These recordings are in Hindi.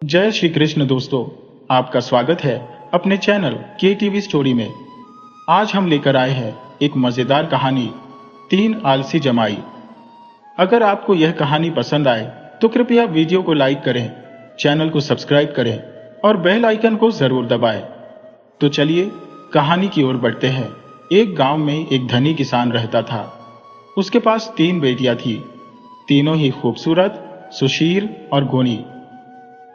जय श्री कृष्ण दोस्तों, आपका स्वागत है अपने चैनल के टीवी स्टोरी में। आज हम लेकर आए हैं एक मजेदार कहानी, 3 आलसी जमाई। अगर आपको यह कहानी पसंद आए तो कृपया वीडियो को लाइक करें, चैनल को सब्सक्राइब करें और बेल आइकन को जरूर दबाएं। तो चलिए कहानी की ओर बढ़ते हैं। एक गांव में एक धनी किसान रहता था। उसके पास 3 बेटियां थी, तीनों ही खूबसूरत, सुशील और गुणी।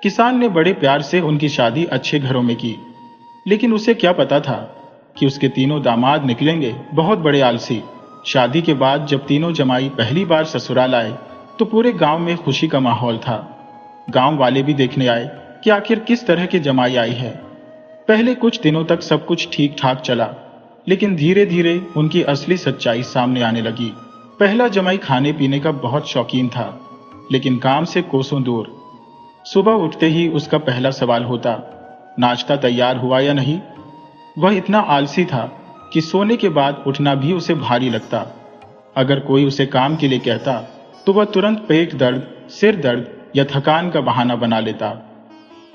किसान ने बड़े प्यार से उनकी शादी अच्छे घरों में की, लेकिन उसे क्या पता था कि उसके तीनों दामाद निकलेंगे बहुत बड़े आलसी। शादी के बाद जब तीनों जमाई पहली बार ससुराल आए तो पूरे गांव में खुशी का माहौल था। गांव वाले भी देखने आए कि आखिर किस तरह की जमाई आई है। पहले कुछ दिनों तक सब कुछ ठीक ठाक चला, लेकिन धीरे धीरे उनकी असली सच्चाई सामने आने लगी। पहला जमाई खाने पीने का बहुत शौकीन था, लेकिन काम से कोसों दूर। सुबह उठते ही उसका पहला सवाल होता, नाश्ता तैयार हुआ या नहीं। वह इतना आलसी था कि सोने के बाद उठना भी उसे भारी लगता। अगर कोई उसे काम के लिए कहता तो वह तुरंत पेट दर्द, सिर दर्द या थकान का बहाना बना लेता।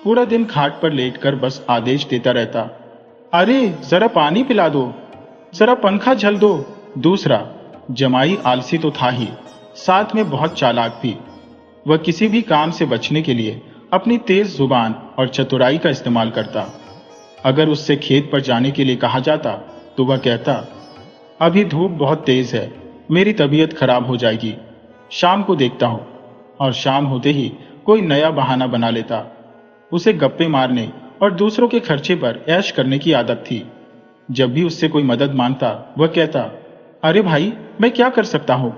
पूरा दिन खाट पर लेटकर बस आदेश देता रहता, अरे जरा पानी पिला दो, जरा पंखा झल दो। दूसरा जमाई आलसी तो था ही, साथ में बहुत चालाक भी। वह किसी भी काम से बचने के लिए अपनी तेज जुबान और चतुराई का इस्तेमाल करता। अगर उससे खेत पर जाने के लिए कहा जाता तो वह कहता, अभी धूप बहुत तेज है, मेरी तबीयत खराब हो जाएगी, शाम को देखता हूं। और शाम होते ही कोई नया बहाना बना लेता। उसे गप्पे मारने और दूसरों के खर्चे पर ऐश करने की आदत थी। जब भी उससे कोई मदद मांगता वह कहता, अरे भाई मैं क्या कर सकता हूं,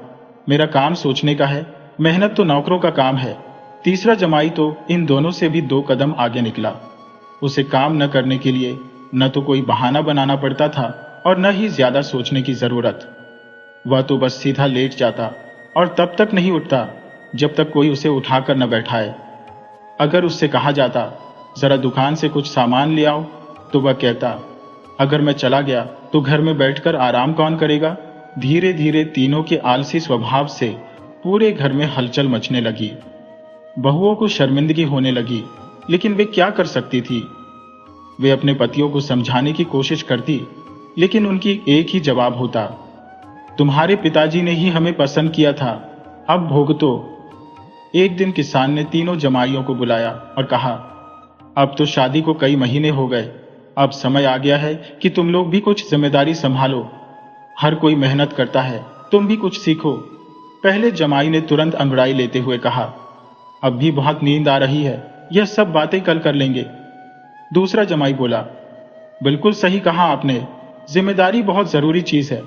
मेरा काम सोचने का है, मेहनत तो नौकरों का काम है। तीसरा जमाई तो इन दोनों से भी 2 कदम आगे निकला। उसे काम न करने के लिए न तो कोई बहाना बनाना पड़ता था और न ही ज्यादा सोचने की जरूरत। वह तो बस सीधा लेट जाता और तब तक नहीं उठता जब तक कोई उसे उठाकर न बैठाए। अगर उससे कहा जाता, जरा दुकान से कुछ सामान ले आओ, तो वह कहता, अगर मैं चला गया तो घर में बैठकर आराम कौन करेगा। धीरे धीरे तीनों के आलसी स्वभाव से पूरे घर में हलचल मचने लगी। बहुओं को शर्मिंदगी होने लगी, लेकिन वे क्या कर सकती थी। वे अपने पतियों को समझाने की कोशिश करती, लेकिन उनकी एक ही जवाब होता, तुम्हारे पिताजी ने ही हमें पसंद किया था, अब भुगतो। एक दिन किसान ने तीनों जमाइयों को बुलाया और कहा, अब तो शादी को कई महीने हो गए, अब समय आ गया है कि तुम लोग भी कुछ जिम्मेदारी संभालो। हर कोई मेहनत करता है, तुम भी कुछ सीखो। पहले जमाई ने तुरंत अंगड़ाई लेते हुए कहा, अब भी बहुत नींद आ रही है, यह सब बातें कल कर लेंगे। दूसरा जमाई बोला, बिल्कुल सही कहा आपने, जिम्मेदारी बहुत जरूरी चीज है,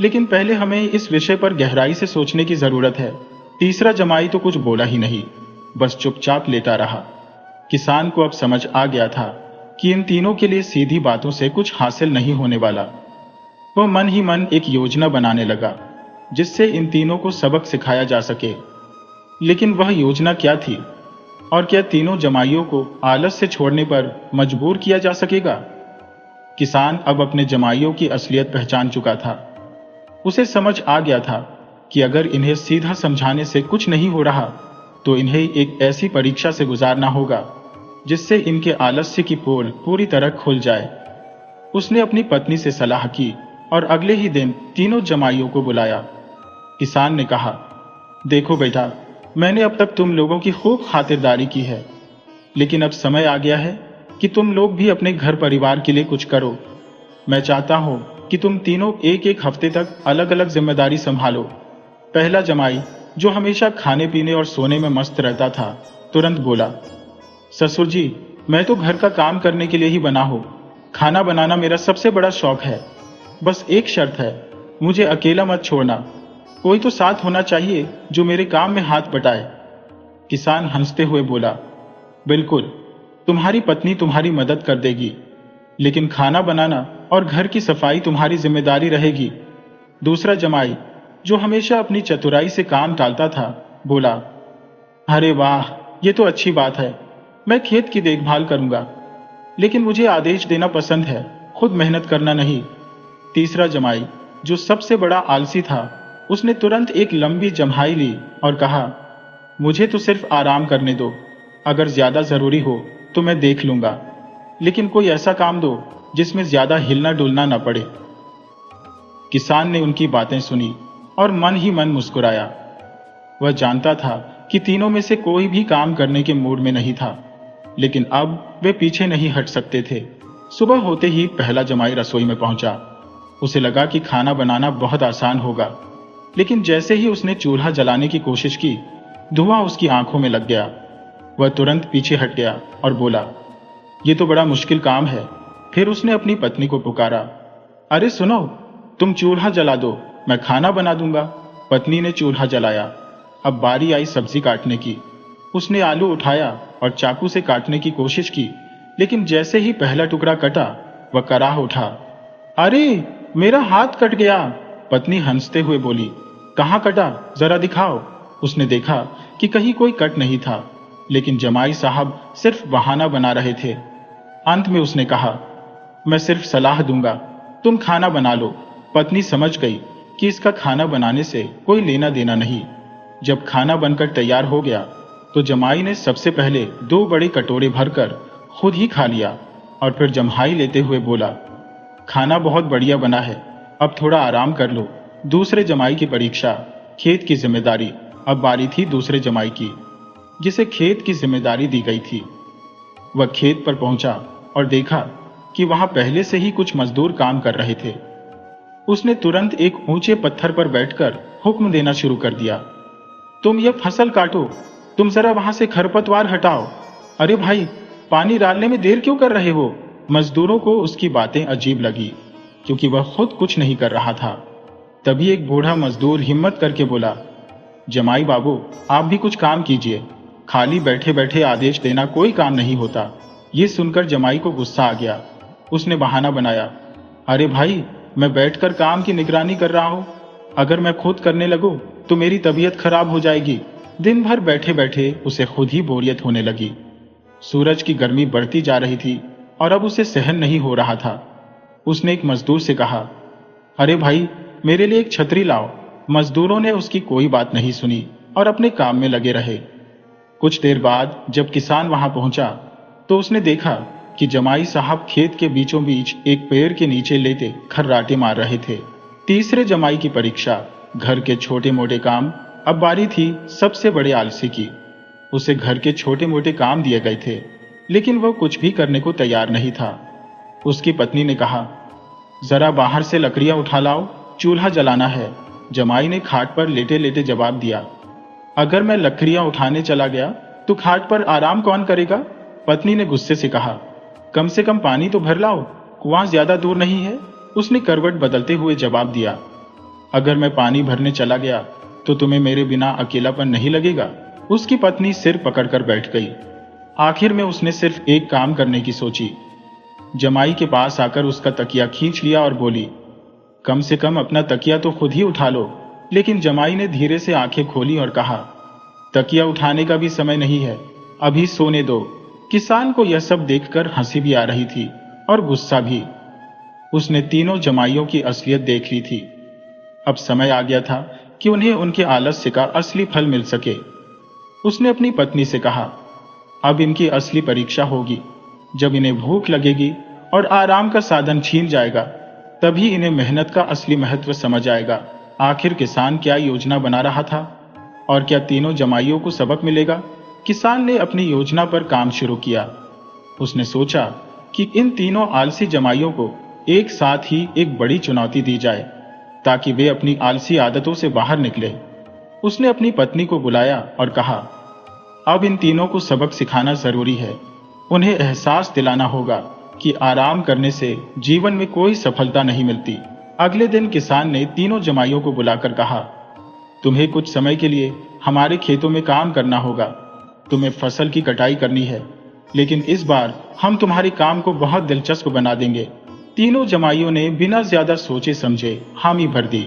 लेकिन पहले हमें इस विषय पर गहराई से सोचने की जरूरत है। तीसरा जमाई तो कुछ बोला ही नहीं, बस चुपचाप लेटा रहा। किसान को अब समझ आ गया था कि इन तीनों के लिए सीधी बातों से कुछ हासिल नहीं होने वाला। वह मन ही मन एक योजना बनाने लगा जिससे इन तीनों को सबक सिखाया जा सके। लेकिन वह योजना क्या थी, और क्या तीनों जमाइयों को आलस से छोड़ने पर मजबूर किया जा सकेगा। किसान अब अपने जमाइयों की असलियत पहचान चुका था। उसे समझ आ गया था कि अगर इन्हें सीधा समझाने से कुछ नहीं हो रहा तो इन्हें एक ऐसी परीक्षा से गुजारना होगा जिससे इनके आलस्य की पोल पूरी तरह खुल जाए। उसने अपनी पत्नी से सलाह की और अगले ही दिन तीनों जमाइयों को बुलाया। किसान ने कहा, देखो बेटा, मैंने अब तक तुम लोगों की खूब खातिरदारी की है, लेकिन अब समय आ गया है कि तुम लोग भी अपने घर परिवार के लिए कुछ करो। मैं चाहता हूं कि तुम तीनों एक एक हफ्ते तक अलग अलग जिम्मेदारी संभालो। पहला जमाई, जो हमेशा खाने पीने और सोने में मस्त रहता था, तुरंत बोला, ससुर जी, मैं तो घर का काम करने के लिए ही बना हूं, खाना बनाना मेरा सबसे बड़ा शौक है। बस एक शर्त है, मुझे अकेला मत छोड़ना, कोई तो साथ होना चाहिए जो मेरे काम में हाथ बटाए। किसान हंसते हुए बोला, बिल्कुल, तुम्हारी पत्नी तुम्हारी मदद कर देगी, लेकिन खाना बनाना और घर की सफाई तुम्हारी जिम्मेदारी रहेगी। दूसरा जमाई, जो हमेशा अपनी चतुराई से काम टालता था, बोला, अरे वाह, ये तो अच्छी बात है, मैं खेत की देखभाल करूंगा, लेकिन मुझे आदेश देना पसंद है, खुद मेहनत करना नहीं। तीसरा जमाई, जो सबसे बड़ा आलसी था, उसने तुरंत एक लंबी जम्हाई ली और कहा, मुझे तो सिर्फ आराम करने दो, अगर ज्यादा जरूरी हो तो मैं देख लूंगा, लेकिन कोई ऐसा काम दो जिसमें ज्यादा हिलना डुलना न पड़े। किसान ने उनकी बातें सुनी और मन ही मन मुस्कुराया। वह जानता था कि तीनों में से कोई भी काम करने के मूड में नहीं था, लेकिन अब वे पीछे नहीं हट सकते थे। सुबह होते ही पहला जमाई रसोई में पहुंचा। उसे लगा कि खाना बनाना बहुत आसान होगा, लेकिन जैसे ही उसने चूल्हा जलाने की कोशिश की, धुआं उसकी आंखों में लग गया। वह तुरंत पीछे हट गया और बोला, ये तो बड़ा मुश्किल काम है। फिर उसने अपनी पत्नी को पुकारा, अरे सुनो, तुम चूल्हा जला दो, मैं खाना बना दूंगा। पत्नी ने चूल्हा जलाया। अब बारी आई सब्जी काटने की। उसने आलू उठाया और चाकू से काटने की कोशिश की, लेकिन जैसे ही पहला टुकड़ा कटा, वह कराह उठा। अरे, मेरा हाथ कट गया। पत्नी हंसते हुए बोली, कहाँ कटा, जरा दिखाओ। उसने देखा कि कहीं कोई कट नहीं था, लेकिन जमाई साहब सिर्फ बहाना बना रहे थे। अंत में उसने कहा, मैं सिर्फ सलाह दूंगा, तुम खाना बना लो। पत्नी समझ गई कि इसका खाना बनाने से कोई लेना देना नहीं। जब खाना बनकर तैयार हो गया तो जमाई ने सबसे पहले 2 बड़े कटोरे भरकर खुद ही खा लिया और फिर जम्हाई लेते हुए बोला, खाना बहुत बढ़िया बना है, अब थोड़ा आराम कर लो। दूसरे जमाई की परीक्षा, खेत की जिम्मेदारी। अब बारी थी दूसरे जमाई की, जिसे खेत की जिम्मेदारी दी गई थी। वह खेत पर पहुंचा और देखा कि वहां पहले से ही कुछ मजदूर काम कर रहे थे। उसने तुरंत एक ऊंचे पत्थर पर बैठकर हुक्म देना शुरू कर दिया, तुम ये फसल काटो, तुम जरा वहां से खरपतवार हटाओ। अरे भाई, पानी डालने में देर क्यों कर रहे हो? मजदूरों को उसकी बातें अजीब लगी, क्योंकि वह खुद कुछ नहीं कर रहा था। तभी एक बूढ़ा मजदूर हिम्मत करके बोला, जमाई बाबू, आप भी कुछ काम कीजिए, खाली बैठे बैठे आदेश देना कोई काम नहीं होता। ये सुनकर जमाई को गुस्सा आ गया। उसने बहाना बनाया, अरे भाई, मैं बैठकर काम की निगरानी कर रहा हूं, अगर मैं खुद करने लगूं तो मेरी तबीयत खराब हो जाएगी। दिन भर बैठे बैठे उसे खुद ही बोरियत होने लगी। सूरज की गर्मी बढ़ती जा रही थी और अब उसे सहन नहीं हो रहा था। उसने एक मजदूर से कहा, अरे भाई, मेरे लिए एक छतरी लाओ। मजदूरों ने उसकी कोई बात नहीं सुनी और अपने काम में लगे रहे। कुछ देर बाद जब किसान वहां पहुंचा तो उसने देखा कि जमाई साहब खेत के बीचों बीच एक पेड़ के नीचे लेटे खर्राटे मार रहे थे। तीसरे जमाई की परीक्षा, घर के छोटे मोटे काम। अब बारी थी सबसे बड़े आलसी की। उसे घर के छोटे मोटे काम दिए गए थे, लेकिन वह कुछ भी करने को तैयार नहीं था। उसकी पत्नी ने कहा, जरा बाहर से लकड़ियां उठा लाओ, चूल्हा जलाना है। जमाई ने खाट पर लेटे लेटे जवाब दिया, अगर मैं लकड़ियां उठाने चला गया तो खाट पर आराम कौन करेगा? पत्नी ने गुस्से से कहा, कम से कम पानी तो भर लाओ, कुआं ज्यादा दूर नहीं है। उसने करवट बदलते हुए जवाब दिया, अगर मैं पानी भरने चला गया तो तुम्हें मेरे बिना अकेलापन नहीं लगेगा? उसकी पत्नी सिर पकड़कर बैठ गई। आखिर में उसने सिर्फ एक काम करने की सोची। जमाई के पास आकर उसका तकिया खींच लिया और बोली, कम से कम अपना तकिया तो खुद ही उठा लो। लेकिन जमाई ने धीरे से आंखें खोली और कहा, तकिया उठाने का भी समय नहीं है, अभी सोने दो। किसान को यह सब देखकर हंसी भी आ रही थी और गुस्सा भी। उसने तीनों जमाइयों की असलियत देख ली थी। अब समय आ गया था कि उन्हें उनके आलस्य का असली फल मिल सके। उसने अपनी पत्नी से कहा, अब इनकी असली परीक्षा होगी। जब इन्हें भूख लगेगी और आराम का साधन छीन जाएगा, तभी इन्हें मेहनत का असली महत्व समझ आएगा। आखिर किसान क्या योजना बना रहा था और क्या तीनों जमाइयों को सबक मिलेगा? किसान ने अपनी योजना पर काम शुरू किया। उसने सोचा कि इन तीनों आलसी जमाइयों को एक साथ ही एक बड़ी चुनौती दी जाए, ताकि वे अपनी आलसी आदतों से बाहर निकले। उसने अपनी पत्नी को बुलाया और कहा, अब इन तीनों को सबक सिखाना जरूरी है। उन्हें एहसास दिलाना होगा कि आराम करने से जीवन में कोई सफलता नहीं मिलती। अगले दिन किसान ने तीनों जमाइयों को बुलाकर कहा, तुम्हें कुछ समय के लिए हमारे खेतों में काम करना होगा। तुम्हें फसल की कटाई करनी है, लेकिन इस बार हम तुम्हारे काम को बहुत दिलचस्प बना देंगे। तीनों जमाइयों ने बिना ज्यादा सोचे समझे हामी भर दी।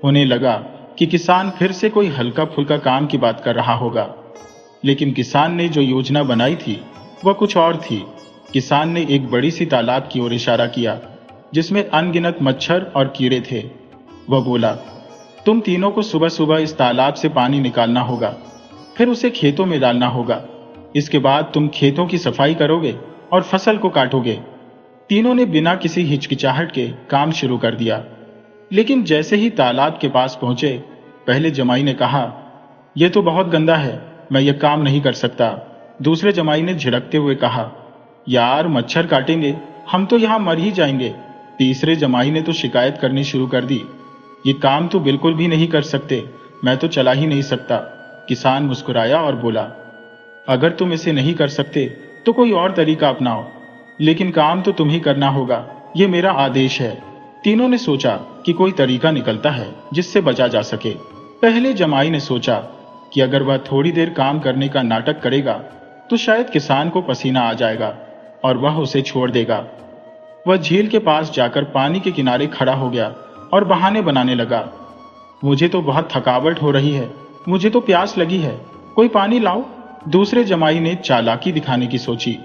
उन्हें लगा कि किसान फिर से कोई हल्का फुल्का काम की बात कर रहा होगा, लेकिन किसान ने जो योजना बनाई थी वह कुछ और थी। किसान ने एक बड़ी सी तालाब की ओर इशारा किया, जिसमें अनगिनत मच्छर और कीड़े थे। वह बोला, तुम तीनों को सुबह सुबह इस तालाब से पानी निकालना होगा, फिर उसे खेतों में डालना होगा। इसके बाद तुम खेतों की सफाई करोगे और फसल को काटोगे। तीनों ने बिना किसी हिचकिचाहट के काम शुरू कर दिया। लेकिन जैसे ही तालाब के पास पहुंचे, पहले जमाई ने कहा, यह तो बहुत गंदा है, मैं यह काम नहीं कर सकता। दूसरे जमाई ने झिड़कते हुए कहा, यार मच्छर काटेंगे, हम तो यहां मर ही जाएंगे। तीसरे जमाई ने तो शिकायत करनी शुरू कर दी, ये काम तो बिल्कुल भी नहीं कर सकते, मैं तो चला ही नहीं सकता। किसान मुस्कुराया और बोला, अगर तुम इसे नहीं कर सकते तो कोई और तरीका अपनाओ, लेकिन काम तो तुम ही करना होगा, ये मेरा आदेश है। तीनों ने सोचा कि कोई तरीका निकलता है जिससे बचा जा सके। पहले जमाई ने सोचा कि अगर वह थोड़ी देर काम करने का नाटक करेगा तो शायद किसान को पसीना आ जाएगा और वह उसे छोड़ देगा। वह झील के पास जाकर पानी के किनारे खड़ा हो गया और बहाने बनाने लगा, मुझे तो बहुत थकावट हो रही है, मुझे तो प्यास लगी है, कोई पानी लाओ। दूसरे जमाई ने चालाकी दिखाने की सोची।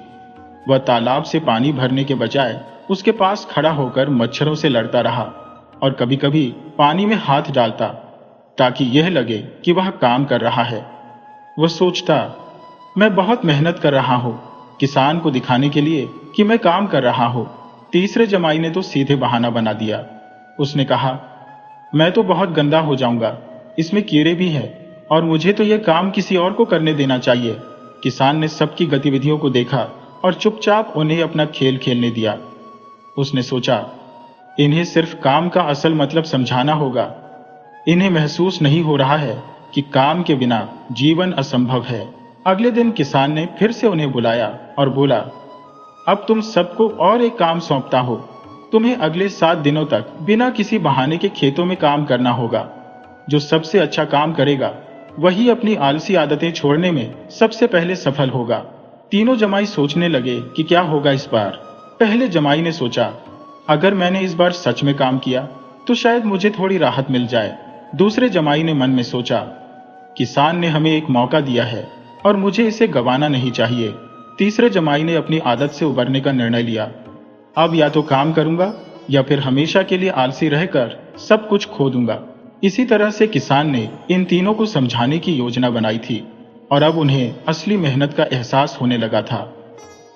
वह तालाब से पानी भरने के बजाय उसके पास खड़ा होकर मच्छरों से लड़ता रहा और कभी कभी पानी में हाथ डालता ताकि यह लगे कि वह काम कर रहा है। वह सोचता, मैं बहुत मेहनत कर रहा हूं, किसान को दिखाने के लिए कि मैं काम कर रहा हूं। तीसरे जमाई ने तो सीधे बहाना बना दिया। उसने कहा, मैं तो बहुत गंदा हो जाऊंगा, इसमें कीड़े भी हैं और मुझे तो यह काम किसी और को करने देना चाहिए। किसान ने सबकी गतिविधियों को देखा और चुपचाप उन्हें अपना खेल खेलने दिया। उसने सोचा, इन्हें सिर्फ काम का असल मतलब समझाना होगा। इन्हें महसूस नहीं हो रहा है कि काम के बिना जीवन असंभव है। अगले दिन किसान ने फिर से उन्हें बुलाया और बोला, अब तुम सबको और एक काम सौंपता हो। तुम्हें अगले 7 दिनों तक बिना किसी बहाने के खेतों में काम करना होगा। जो सबसे अच्छा काम करेगा वही अपनी आलसी आदतें छोड़ने में सबसे पहले सफल होगा। तीनों जमाई सोचने लगे कि क्या होगा इस बार। पहले जमाई ने सोचा, अगर मैंने इस बार सच में काम किया तो शायद मुझे थोड़ी राहत मिल जाए। दूसरे जमाई ने मन में सोचा, किसान ने हमें एक मौका दिया है और मुझे इसे गंवाना नहीं चाहिए। तीसरे जमाई ने अपनी आदत से उबरने का निर्णय लिया, अब या तो काम करूंगा या फिर हमेशा के लिए आलसी रहकर सब कुछ खो दूंगा। इसी तरह से किसान ने इन तीनों को समझाने की योजना बनाई थी और अब उन्हें असली मेहनत का एहसास होने लगा था।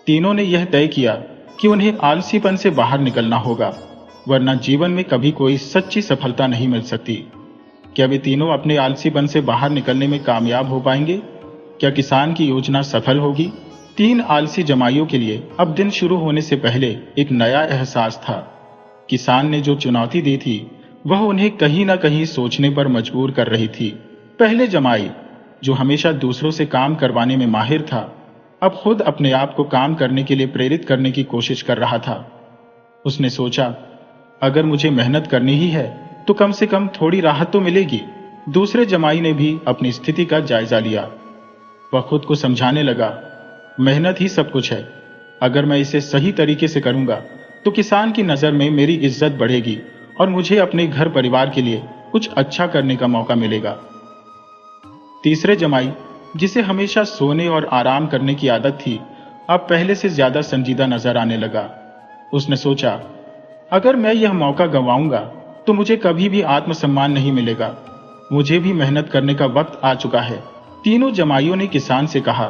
तीनों ने यह तय किया कि उन्हें आलसीपन से बाहर निकलना होगा, वरना जीवन में कभी कोई सच्ची सफलता नहीं मिल सकती। क्या वे तीनों अपने आलसीपन से बाहर निकलने में कामयाब हो पाएंगे? क्या किसान की योजना सफल होगी? 3 आलसी जमाइयों के लिए अब दिन शुरू होने से पहले एक नया एहसास था। किसान ने जो चुनौती दी थी वह उन्हें कहीं ना कहीं सोचने पर मजबूर कर रही थी। पहले जमाई, जो हमेशा दूसरों से काम करवाने में माहिर था, अब खुद अपने आप को काम करने के लिए प्रेरित करने की कोशिश कर रहा था। उसने सोचा, अगर मुझे मेहनत करनी ही है तो कम से कम थोड़ी राहत तो मिलेगी। दूसरे जमाई ने भी अपनी स्थिति का जायजा लिया। वह खुद को समझाने लगा, मेहनत ही सब कुछ है। अगर मैं इसे सही तरीके से करूंगा तो किसान की नजर में मेरी इज्जत बढ़ेगी और मुझे अपने घर परिवार के लिए कुछ अच्छा करने का मौका मिलेगा। तीसरे जमाई, जिसे हमेशा सोने और आराम करने की आदत थी, अब पहले से ज्यादा संजीदा नजर आने लगा। उसने सोचा, अगर मैं यह मौका गंवाऊंगा तो मुझे कभी भी आत्मसम्मान नहीं मिलेगा। मुझे भी मेहनत करने का वक्त आ चुका है। तीनों जमाइयों ने किसान से कहा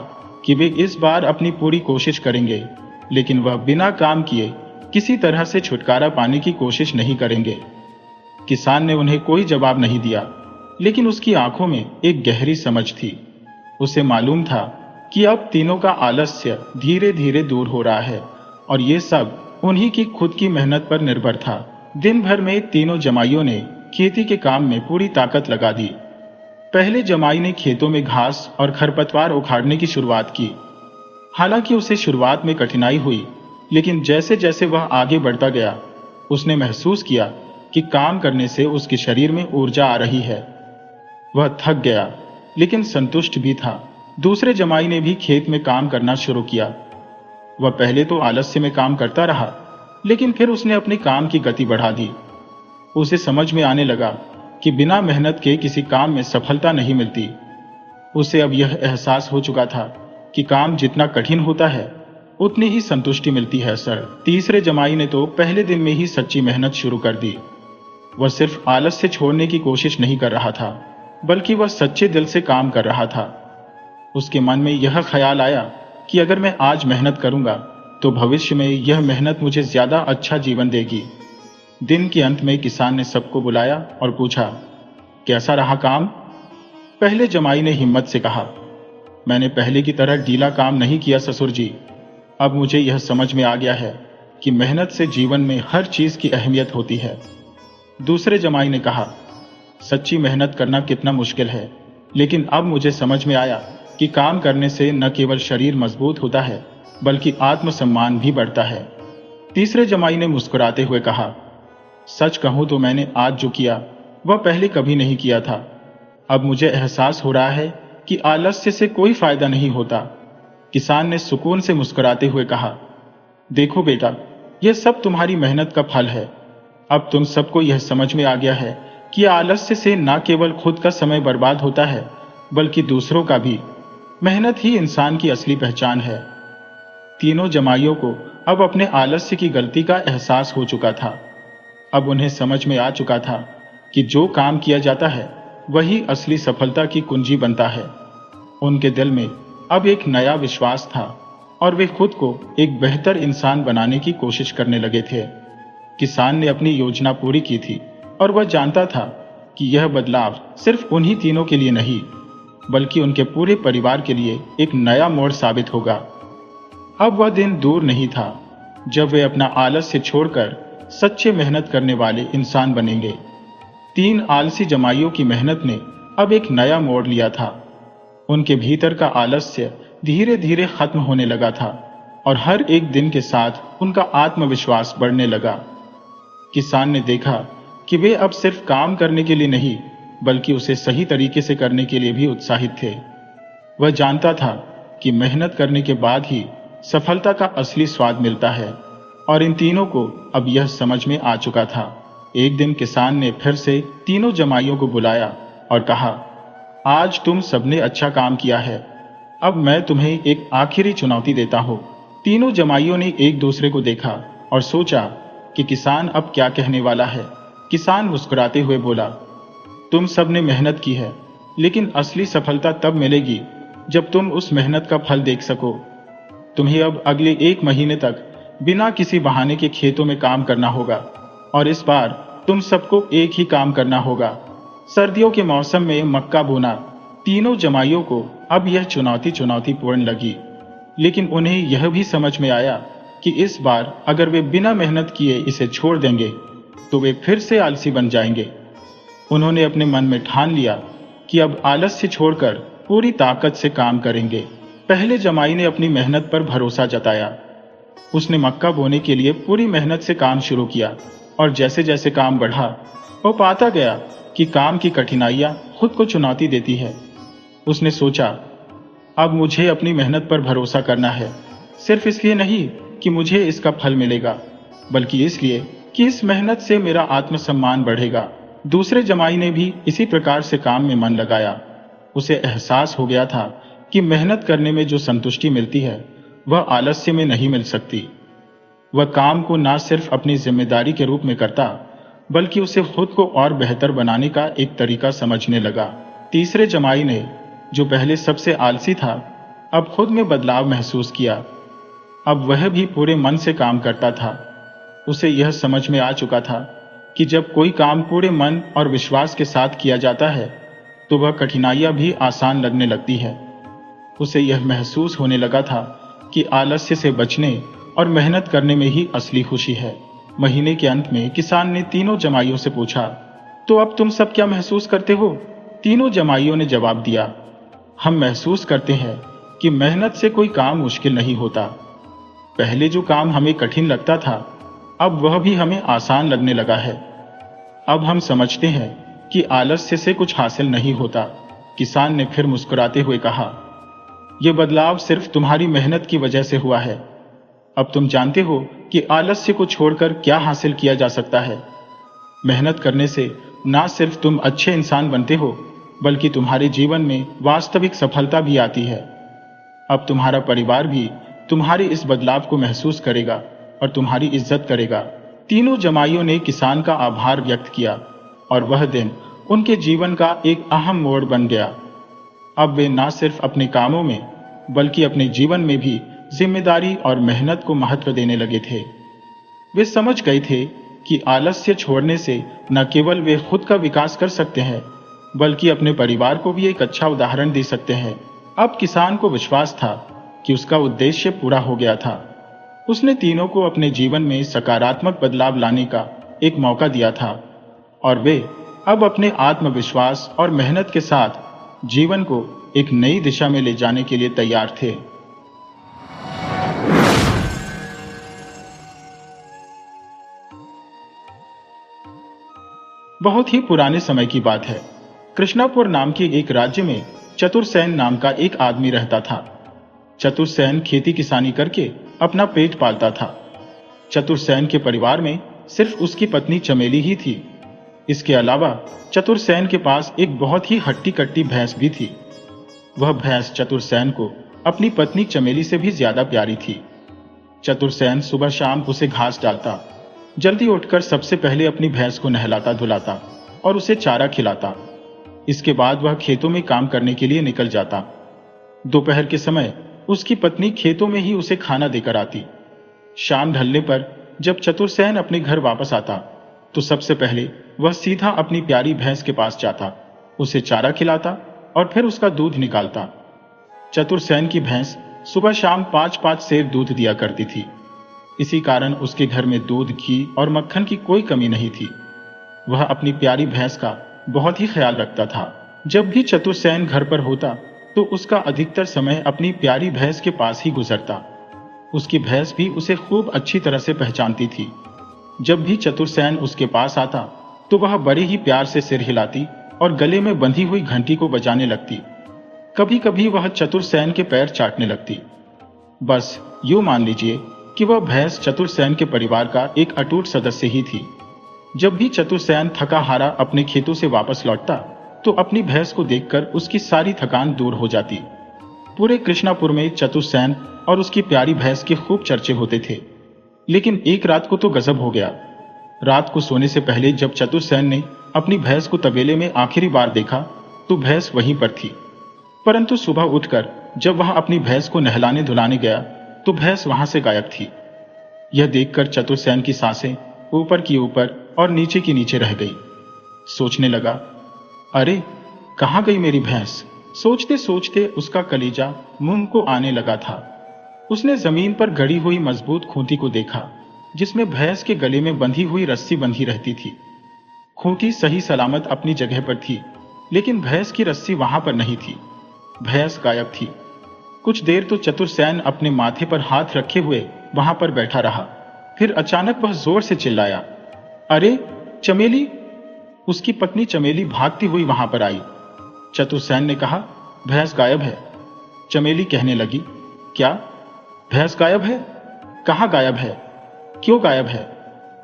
कि वे इस बार अपनी पूरी कोशिश करेंगे, लेकिन वह बिना काम किए किसी तरह से छुटकारा पाने की कोशिश नहीं करेंगे। किसान ने उन्हें कोई जवाब नहीं दिया, लेकिन उसकी आंखों में एक गहरी समझ थी। उसे मालूम था कि अब तीनों का आलस्य धीरे धीरे दूर हो रहा है और ये सब उन्हीं की खुद की मेहनत पर निर्भर था। दिन भर में तीनों जमाइयों ने खेती के काम में पूरी ताकत लगा दी। पहले जमाई ने खेतों में घास और खरपतवार उखाड़ने की शुरुआत की। हालांकि उसे शुरुआत में कठिनाई हुई, लेकिन जैसे जैसे वह आगे बढ़ता गया, उसने महसूस किया कि काम करने से उसके शरीर में ऊर्जा आ रही है। वह थक गया, लेकिन संतुष्ट भी था। दूसरे जमाई ने भी खेत में काम करना शुरू किया। वह पहले तो आलस्य में काम करता रहा, लेकिन फिर उसने अपने काम की गति बढ़ा दी। उसे समझ में आने लगा कि बिना मेहनत के किसी काम में सफलता नहीं मिलती। उसे अब यह एहसास हो चुका था कि काम जितना कठिन होता है उतनी ही संतुष्टि मिलती है सर। तीसरे जमाई ने तो पहले दिन में ही सच्ची मेहनत शुरू कर दी। वह सिर्फ आलस्य छोड़ने की कोशिश नहीं कर रहा था, बल्कि वह सच्चे दिल से काम कर रहा था। उसके मन में यह ख्याल आया कि अगर मैं आज मेहनत करूंगा तो भविष्य में यह मेहनत मुझे ज्यादा अच्छा जीवन देगी। दिन के अंत में किसान ने सबको बुलाया और पूछा, कैसा रहा काम? पहले जमाई ने हिम्मत से कहा, मैंने पहले की तरह ढीला काम नहीं किया ससुर जी। अब मुझे यह समझ में आ गया है कि मेहनत से जीवन में हर चीज की अहमियत होती है। दूसरे जमाई ने कहा, सच्ची मेहनत करना कितना मुश्किल है, लेकिन अब मुझे समझ में आया कि काम करने से न केवल शरीर मजबूत होता है बल्कि आत्मसम्मान भी बढ़ता है। तीसरे जमाई ने मुस्कुराते हुए कहा, सच कहूं तो मैंने आज जो किया वह पहले कभी नहीं किया था। अब मुझे एहसास हो रहा है कि आलस्य से कोई फायदा नहीं होता। किसान ने सुकून से मुस्कुराते हुए कहा, देखो बेटा, यह सब तुम्हारी मेहनत का फल है। अब तुम सबको यह समझ में आ गया है कि आलस्य से न केवल खुद का समय बर्बाद होता है बल्कि दूसरों का भी। मेहनत ही इंसान की असली पहचान है। तीनों जमाइयों को अब अपने आलस्य की गलती का एहसास हो चुका था। अब उन्हें समझ में आ चुका था कि जो काम किया जाता है वही असली सफलता की कुंजी बनता है। उनके दिल में अब एक नया विश्वास था और वे खुद को एक बेहतर इंसान बनाने की कोशिश करने लगे थे। किसान ने अपनी योजना पूरी की थी और वह जानता था कि यह बदलाव सिर्फ उन्हीं तीनों के लिए नहीं बल्कि उनके पूरे परिवार के लिए एक नया मोड़ साबित होगा। अब वह दिन दूर नहीं था जब वे अपना आलस्य छोड़कर सच्चे मेहनत करने वाले इंसान बनेंगे। तीन आलसी जमाइयों की मेहनत ने अब एक नया मोड़ लिया था। उनके भीतर का आलस्य धीरे धीरे खत्म होने लगा था और हर एक दिन के साथ उनका आत्मविश्वास बढ़ने लगा। किसान ने देखा कि वे अब सिर्फ काम करने के लिए नहीं बल्कि उसे सही तरीके से करने के लिए भी उत्साहित थे। वह जानता था कि मेहनत करने के बाद ही सफलता का असली स्वाद मिलता है और इन तीनों को अब यह समझ में आ चुका था। एक दिन किसान ने फिर से तीनों जमाइयों को बुलाया और कहा, आज तुम सबने अच्छा काम किया है। अब मैं तुम्हें एक आखिरी चुनौती देता हूं। तीनों जमाइयों ने एक दूसरे को देखा और सोचा कि किसान अब क्या कहने वाला है। किसान मुस्कुराते हुए बोला, तुम सबने मेहनत की है, लेकिन असली सफलता तब मिलेगी जब तुम उस मेहनत का फल देख सको। तुम्हें अब अगले 1 महीने तक बिना किसी बहाने के खेतों में काम करना होगा और इस बार तुम सबको एक ही काम करना होगा, सर्दियों के मौसम में मक्का बोना। तीनों जमाइयों को अब यह चुनौतीपूर्ण लगी, लेकिन उन्हें यह भी समझ में आया कि इस बार अगर वे बिना मेहनत किए इसे छोड़ देंगे तो वे फिर से आलसी बन जाएंगे। उन्होंने अपने मन में ठान लिया कि अब आलस्य छोड़कर पूरी ताकत से काम करेंगे। पहले जमाई ने अपनी मेहनत पर भरोसा जताया। उसने मक्का बोने के लिए पूरी मेहनत से काम शुरू किया और जैसे जैसे काम बढ़ा वो पाता गया कि काम की कठिनाइयां खुद को चुनौती देती है। उसने सोचा, अब मुझे अपनी मेहनत पर भरोसा करना है, सिर्फ इसलिए नहीं कि मुझे इसका फल मिलेगा बल्कि इसलिए कि इस मेहनत से मेरा आत्मसम्मान बढ़ेगा। दूसरे जमाई ने भी इसी प्रकार से काम में मन लगाया। उसे एहसास हो गया था कि मेहनत करने में जो संतुष्टि मिलती है वह आलस्य में नहीं मिल सकती। वह काम को न सिर्फ अपनी जिम्मेदारी के रूप में करता बल्कि उसे खुद को और बेहतर बनाने का एक तरीका समझने लगा। तीसरे जमाई ने, जो पहले सबसे आलसी था, अब खुद में बदलाव महसूस किया। अब वह भी पूरे मन से काम करता था। उसे यह समझ में आ चुका था कि जब कोई काम पूरे मन और विश्वास के साथ किया जाता है तो वह कठिनाइयां भी आसान लगने लगती है। उसे यह महसूस होने लगा था कि आलस्य से बचने और मेहनत करने में ही असली खुशी है। महीने के अंत में किसान ने तीनों जमाइयों से पूछा, तो अब तुम सब क्या महसूस करते हो? तीनों जमाइयों ने जवाब दिया, हम महसूस करते हैं कि मेहनत से कोई काम मुश्किल नहीं होता। पहले जो काम हमें कठिन लगता था अब वह भी हमें आसान लगने लगा है। अब हम समझते हैं कि आलस्य से कुछ हासिल नहीं होता। किसान ने फिर मुस्कुराते हुए कहा, यह बदलाव सिर्फ तुम्हारी मेहनत की वजह से हुआ है। अब तुम जानते हो कि आलस्य को छोड़कर क्या हासिल किया जा सकता है। मेहनत करने से ना सिर्फ तुम अच्छे इंसान बनते हो बल्कि तुम्हारे जीवन में वास्तविक सफलता भी आती है। अब तुम्हारा परिवार भी तुम्हारे इस बदलाव को महसूस करेगा और तुम्हारी इज्जत करेगा। तीनों जमाइयों ने किसान का आभार व्यक्त किया और वह दिन उनके जीवन का एक अहम मोड़ बन गया। अब वे ना सिर्फ अपने कामों में बल्कि अपने जीवन में भी जिम्मेदारी और मेहनत को महत्व देने लगे थे। वे समझ गए थे कि आलस्य छोड़ने से न केवल वे खुद का विकास कर सकते हैं बल्कि अपने परिवार को भी एक अच्छा उदाहरण दे सकते हैं। अब किसान को विश्वास था कि उसका उद्देश्य पूरा हो गया था। उसने तीनों को अपने जीवन में सकारात्मक बदलाव लाने का एक मौका दिया था और वे अब अपने आत्मविश्वास और मेहनत के साथ जीवन को एक नई दिशा में ले जाने के लिए तैयार थे। बहुत ही पुराने समय की बात है। कृष्णापुर नाम के एक राज्य में चतुरसेन नाम का एक आदमी रहता था। चतुरसेन खेती किसानी करके अपना पेट पालता था। चतुरसेन के परिवार में सिर्फ उसकी पत्नी चमेली ही थी। इसके अलावा चतुरसेन के पास एक बहुत ही हट्टी कट्टी भैंस भी थी। वह भैंस चतुरसेन को अपनी पत्नी चमेली से भी ज्यादा प्यारी थी। चतुरसेन सुबह शाम उसे घास डालता, जल्दी उठकर सबसे पहले अपनी भैंस को नहलाता धुलाता और उसे चारा खिलाता। इसके बाद वह खेतों में काम करने के लिए निकल जाता। दोपहर के समय उसकी पत्नी खेतों में ही उसे खाना देकर आती। शाम ढलने पर जब चतुरसेन अपने घर वापस आता तो सबसे पहले वह सीधा अपनी प्यारी भैंस के पास जाता, उसे चारा खिलाता और फिर उसका दूध निकालता। चतुरसेन की भैंस सुबह शाम 5-5 सेर दूध दिया करती थी। इसी कारण उसके घर में दूध, घी और मक्खन की कोई कमी नहीं थी। वह अपनी प्यारी भैंस का बहुत ही ख्याल रखता था। जब भी चतुरसेन घर पर होता तो उसका अधिकतर समय अपनी प्यारी भैंस के पास ही गुजरता। उसकी भैंस भी उसे खूब अच्छी तरह से पहचानती थी। जब भी चतुरसेन उसके पास आता तो वह बड़े ही प्यार से सिर हिलाती और गले में बंधी हुई घंटी को बजाने लगती। कभी कभी वह चतुरसेन के पैर चाटने लगती। बस यूं मान लीजिए कि वह भैंस चतुरसेन के परिवार का एक अटूट सदस्य ही थी। जब भी चतुरसेन थका हारा अपने खेतों से वापस लौटता तो अपनी भैंस को देखकर उसकी सारी थकान दूर हो जाती। पूरे कृष्णापुर में चतुरसेन और उसकी प्यारी भैंस के खूब चर्चे होते थे। लेकिन एक रात को तो गजब हो गया। रात को सोने से पहले जब चतुरसेन ने अपनी भैंस को तबेले में आखिरी बार देखा तो भैंस वहीं पर थी। परंतु सुबह उठकर जब वह अपनी भैंस को नहलाने धुलाने गया तो भैंस वहां से गायब थी। यह देखकर चतुरसेन की सांसें ऊपर की ऊपर और नीचे की नीचे रह गई। सोचने लगा, अरे कहां गई मेरी भैंस। सोचते सोचते उसका कलेजा मुंह को आने लगा था। उसने जमीन पर गड़ी हुई मजबूत खूंटी को देखा जिसमें भैंस के गले में बंधी हुई रस्सी बंधी रहती थी। खूंटी सही सलामत अपनी जगह पर थी लेकिन भैंस की रस्सी वहां पर नहीं थी। भैंस गायब थी। कुछ देर तो चतुरसेन अपने माथे पर हाथ रखे हुए वहां पर बैठा रहा। फिर अचानक वह जोर से चिल्लाया, अरे चमेली। उसकी पत्नी चमेली भागती हुई वहां पर आई। चतुरसेन ने कहा, भैंस गायब है। चमेली कहने लगी, क्या भैंस गायब है? कहां गायब है? क्यों गायब है?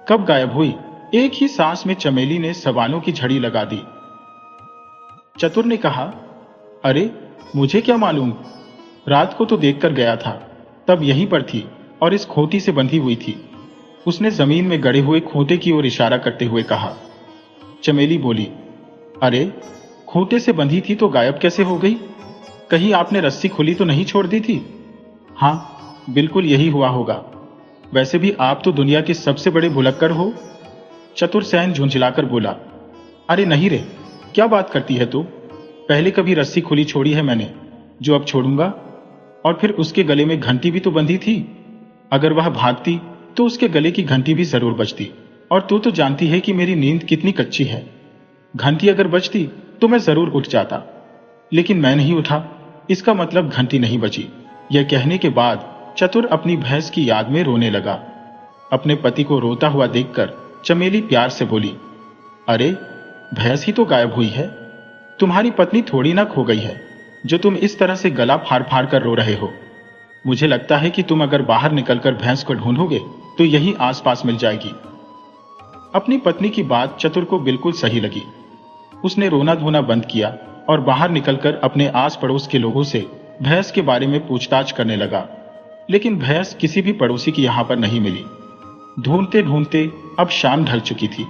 कब गायब हुई? एक ही सांस में चमेली ने सवालों की झड़ी लगा दी। चतुर ने कहा, अरे मुझे क्या मालूम, रात को तो देखकर गया था, तब यहीं पर थी और इस खूंटी से बंधी हुई थी। उसने जमीन में गड़े हुए खूंटे की ओर इशारा करते हुए कहा। चमेली बोली, अरे खूंटे से बंधी थी तो गायब कैसे हो गई? कहीं आपने रस्सी खुली तो नहीं छोड़ दी थी? हाँ, बिल्कुल यही हुआ होगा। वैसे भी आप तो दुनिया के सबसे बड़े भुलक्कड़ हो। चतुरसेन झुंझलाकर बोला, अरे नहीं रे, क्या बात करती है तू? पहले कभी रस्सी खुली छोड़ी है मैंने जो अब छोड़ूंगा? और फिर उसके गले में घंटी भी तो बंधी थी। अगर वह भागती तो उसके गले की घंटी भी जरूर बजती। और तू तो जानती है कि मेरी नींद कितनी कच्ची है। घंटी अगर बजती तो मैं जरूर उठ जाता, लेकिन मैं नहीं उठा, इसका मतलब घंटी नहीं बजी। यह कहने के बाद चतुर अपनी भैंस की याद में रोने लगा। अपने पति को रोता हुआ देखकर चमेली प्यार से बोली, अरे भैंस ही तो गायब हुई है। तुम्हारी पत्नी थोड़ी ना खो गई है जो तुम इस तरह से गला फाड़ फाड़ कर रो रहे हो। मुझे लगता है कि तुम अगर बाहर निकलकर भैंस को ढूंढोगे तो यही आसपास मिल जाएगी। अपनी पत्नी की बात चतुर को बिल्कुल सही लगी। उसने रोना धोना बंद किया और बाहर निकलकर अपने आस पड़ोस के लोगों से भैंस के बारे में पूछताछ करने लगा। लेकिन भैंस किसी भी पड़ोसी की यहां पर नहीं मिली। ढूंढते ढूंढते अब शाम ढल चुकी थी।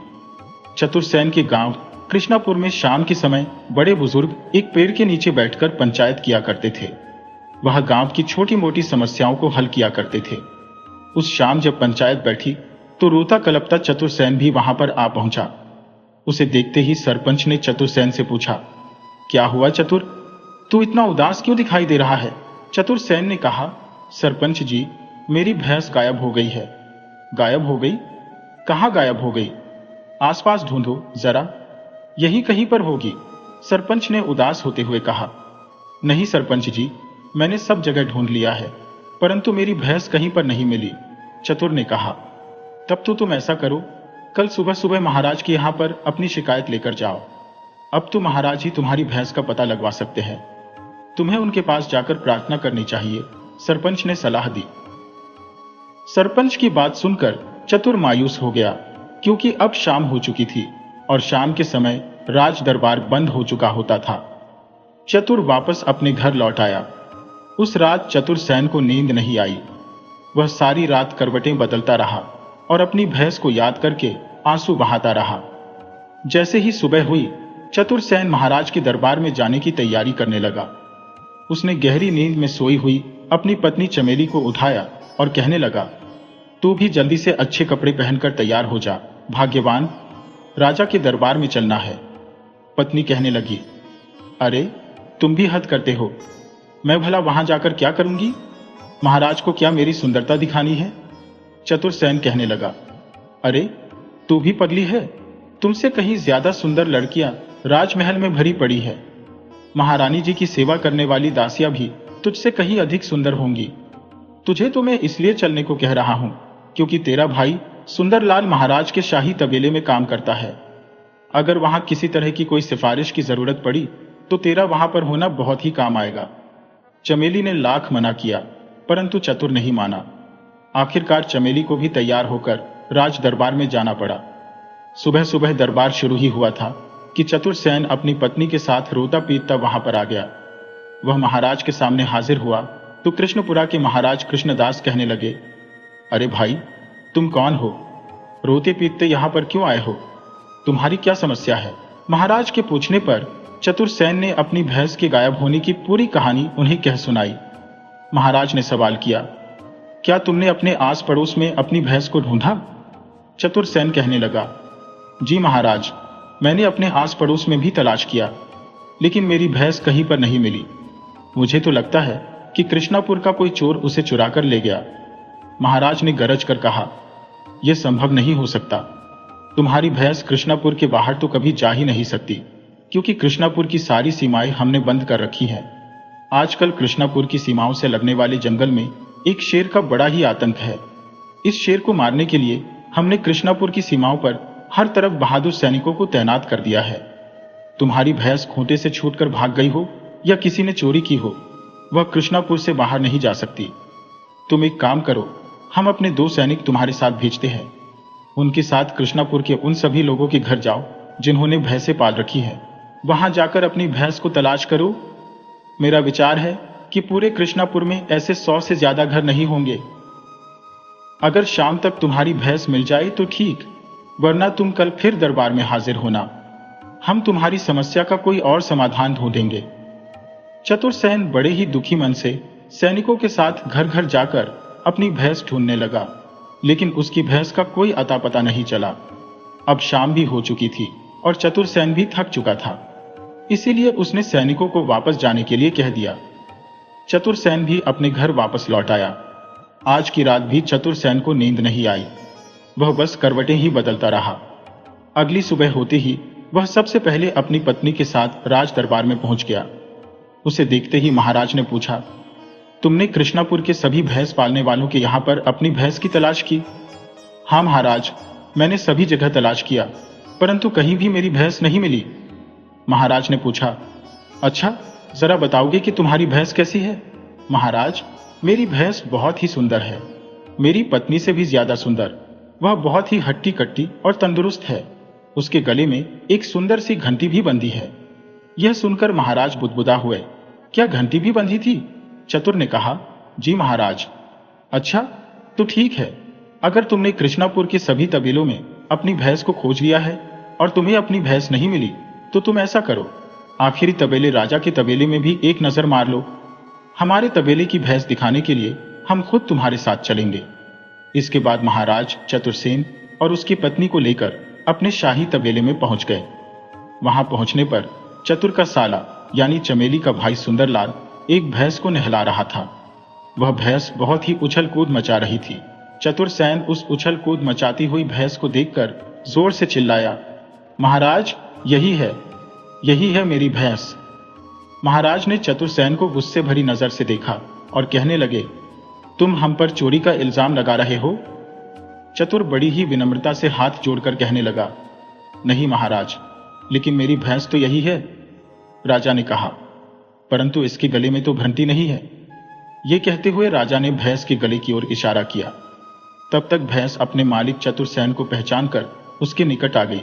चतुरसेन के गांव कृष्णापुर में शाम के समय बड़े बुजुर्ग एक पेड़ के नीचे बैठकर पंचायत किया करते थे। वह गांव की छोटी मोटी समस्याओं को हल किया करते थे। उस शाम जब पंचायत बैठी तो रोता कलपता चतुरसेन भी वहां पर आ पहुंचा। उसे देखते ही सरपंच ने चतुरसेन से पूछा, क्या हुआ चतुर, तू इतना उदास क्यों दिखाई दे रहा है? चतुरसेन ने कहा, सरपंच जी, मेरी भैंस गायब हो गई है। गायब हो गई? कहाँ गायब हो गई? आसपास ढूंढो जरा, यहीं कहीं पर होगी, सरपंच ने उदास होते हुए कहा। नहीं सरपंच जी, मैंने सब जगह ढूंढ लिया है, परंतु मेरी भैंस कहीं पर नहीं मिली, चतुर ने कहा। तब तो तुम ऐसा करो, कल सुबह सुबह महाराज के यहां पर अपनी शिकायत लेकर जाओ। अब तो महाराज ही तुम्हारी भैंस का पता लगवा सकते हैं। तुम्हें उनके पास जाकर प्रार्थना करनी चाहिए, सरपंच ने सलाह दी। सरपंच की बात सुनकर चतुर मायूस हो गया, क्योंकि अब शाम हो चुकी थी और शाम के समय राज दरबार बंद हो चुका होता था। चतुर वापस अपने घर लौट आया। उस रात चतुरसेन को नींद नहीं आई। वह सारी रात करवटें बदलता रहा और अपनी भैंस को याद करके आंसू बहाता रहा। जैसे ही सुबह हुई, चतुरसेन महाराज के दरबार में जाने की तैयारी करने लगा। उसने गहरी नींद में सोई हुई अपनी पत्नी चमेली को उठाया और कहने लगा, तू भी जल्दी से अच्छे कपड़े पहनकर तैयार हो जा, भाग्यवान, राजा के दरबार में चलना है। पत्नी कहने लगी, अरे तुम भी हद करते हो, मैं भला वहां जाकर क्या करूंगी? महाराज को क्या मेरी सुंदरता दिखानी है? चतुरसेन कहने लगा, अरे तू भी पगली है, तुमसे कहीं ज्यादा सुंदर लड़कियां राजमहल में भरी पड़ी है। महारानी जी की सेवा करने वाली दासियां भी तुझसे कहीं अधिक सुंदर होंगी। तुझे तो मैं इसलिए चलने को कह रहा हूं क्योंकि तेरा भाई सुंदरलाल महाराज के शाही तबेले में काम करता है। अगर वहां किसी तरह की कोई सिफारिश की जरूरत पड़ी तो तेरा वहां पर होना बहुत ही काम आएगा। चमेली ने लाख मना किया, परंतु चतुर नहीं माना। आखिरकार चमेली को भी तैयार होकर राज दरबार में जाना पड़ा। सुबह सुबह दरबार शुरू ही हुआ था कि चतुरसेन अपनी पत्नी के साथ रोता पीटता वहां पर आ गया। वह महाराज के सामने हाजिर हुआ तो कृष्णपुरा के महाराज कृष्णदास कहने लगे, अरे भाई, तुम कौन हो? रोते पीटते यहां पर क्यों आए हो? तुम्हारी क्या समस्या है? महाराज के पूछने पर चतुरसेन ने अपनी भैंस के गायब होने की पूरी कहानी उन्हें कह सुनाई। महाराज ने सवाल किया, क्या तुमने अपने आस पड़ोस में अपनी भैंस को ढूंढा? चतुरसेन कहने लगा, जी महाराज, मैंने अपने आस पड़ोस में भी तलाश किया, लेकिन मेरी भैंस कहीं पर नहीं मिली। मुझे तो लगता है कि कृष्णापुर का कोई चोर उसे चुरा कर ले गया। महाराज ने गरज कर कहा, यह संभव नहीं हो सकता। तुम्हारी भैंस कृष्णापुर के बाहर तो कभी जा ही नहीं सकती, क्योंकि कृष्णापुर की सारी सीमाएं हमने बंद कर रखी हैं। आजकल कृष्णापुर की सीमाओं से लगने वाले जंगल में एक शेर का बड़ा ही आतंक है। इस शेर को मारने के लिए हमने कृष्णापुर की सीमाओं पर हर तरफ बहादुर सैनिकों को तैनात कर दिया है। तुम्हारी भैंस खूंटे से छूटकर भाग गई हो या किसी ने चोरी की हो, वह कृष्णापुर से बाहर नहीं जा सकती। तुम एक काम करो, हम अपने 2 सैनिक तुम्हारे साथ भेजते हैं। उनके साथ कृष्णापुर के उन सभी लोगों के घर जाओ जिन्होंने भैंसें पाल रखी है। वहां जाकर अपनी भैंस को तलाश करो। मेरा विचार है कि पूरे कृष्णापुर में ऐसे 100 से ज्यादा घर नहीं होंगे। अगर शाम तक तुम्हारी भैंस मिल जाए तो ठीक, वरना तुम कल फिर दरबार में हाजिर होना। हम तुम्हारी समस्या का कोई और समाधान ढूंढेंगे। चतुरसेन बड़े ही दुखी मन से सैनिकों के साथ घर घर जाकर अपनी भैंस ढूंढने लगा, लेकिन उसकी भैंस का कोई अता पता नहीं चला। अब शाम भी हो चुकी थी और चतुरसेन भी थक चुका था, इसीलिए उसने सैनिकों को वापस जाने के लिए कह दिया। चतुरसेन भी अपने घर वापस लौट आया। आज की रात भी चतुरसेन को नींद नहीं आई। वह बस करवटें ही बदलता रहा। अगली सुबह होते ही वह सबसे पहले अपनी पत्नी के साथ राज दरबार में पहुंच गया। उसे देखते ही महाराज ने पूछा, तुमने कृष्णापुर के सभी भैंस पालने वालों के यहां पर अपनी भैंस की तलाश की? हाँ महाराज, मैंने सभी जगह तलाश किया, परंतु कहीं भी मेरी भैंस नहीं मिली। महाराज ने पूछा, अच्छा, जरा बताओगे कि तुम्हारी भैंस कैसी है? महाराज, मेरी भैंस बहुत ही सुंदर है, मेरी पत्नी से भी ज्यादा सुंदर। वह बहुत ही हट्टी कट्टी और तंदुरुस्त है। उसके गले में एक सुंदर सी घंटी भी बंधी है। यह सुनकर महाराज बुदबुदा हुए। क्या घंटी भी बंधी थी? चतुर ने कहा, जी महाराज। अच्छा, तो ठीक है। अगर तुमने कृष्णापुर के सभी तबेलों में अपनी भैंस को खोज लिया है और तुम्हें अपनी भैंस नहीं मिली तो तुम ऐसा करो, आखिरी तबेले राजा के तबेले में भी एक नजर मार लो। हमारे तबेले की भैंस दिखाने के लिए हम खुद तुम्हारे साथ चलेंगे। इसके बाद महाराज चतुरसेन और उसकी पत्नी को लेकर अपने शाही तबेले में पहुंच गए। वहां पहुंचने पर चतुर का साला यानी चमेली का भाई सुंदरलाल एक भैंस को नहला रहा था। वह भैंस बहुत ही उछल कूद मचा रही थी। चतुरसेन उस उछल कूद मचाती हुई भैंस को देखकर जोर से चिल्लाया, महाराज, यही है मेरी भैंस। महाराज ने चतुरसेन को गुस्से भरी नजर से देखा और कहने लगे, तुम हम पर चोरी का इल्जाम लगा रहे हो? चतुर बड़ी ही विनम्रता से हाथ जोड़कर कहने लगा, नहीं महाराज, लेकिन मेरी भैंस तो यही है। राजा ने कहा, परंतु इसके गले में तो घंटी नहीं है। यह कहते हुए राजा ने भैंस के गले की ओर इशारा किया। तब तक भैंस अपने मालिक चतुरसेन को पहचानकर उसके निकट आ गई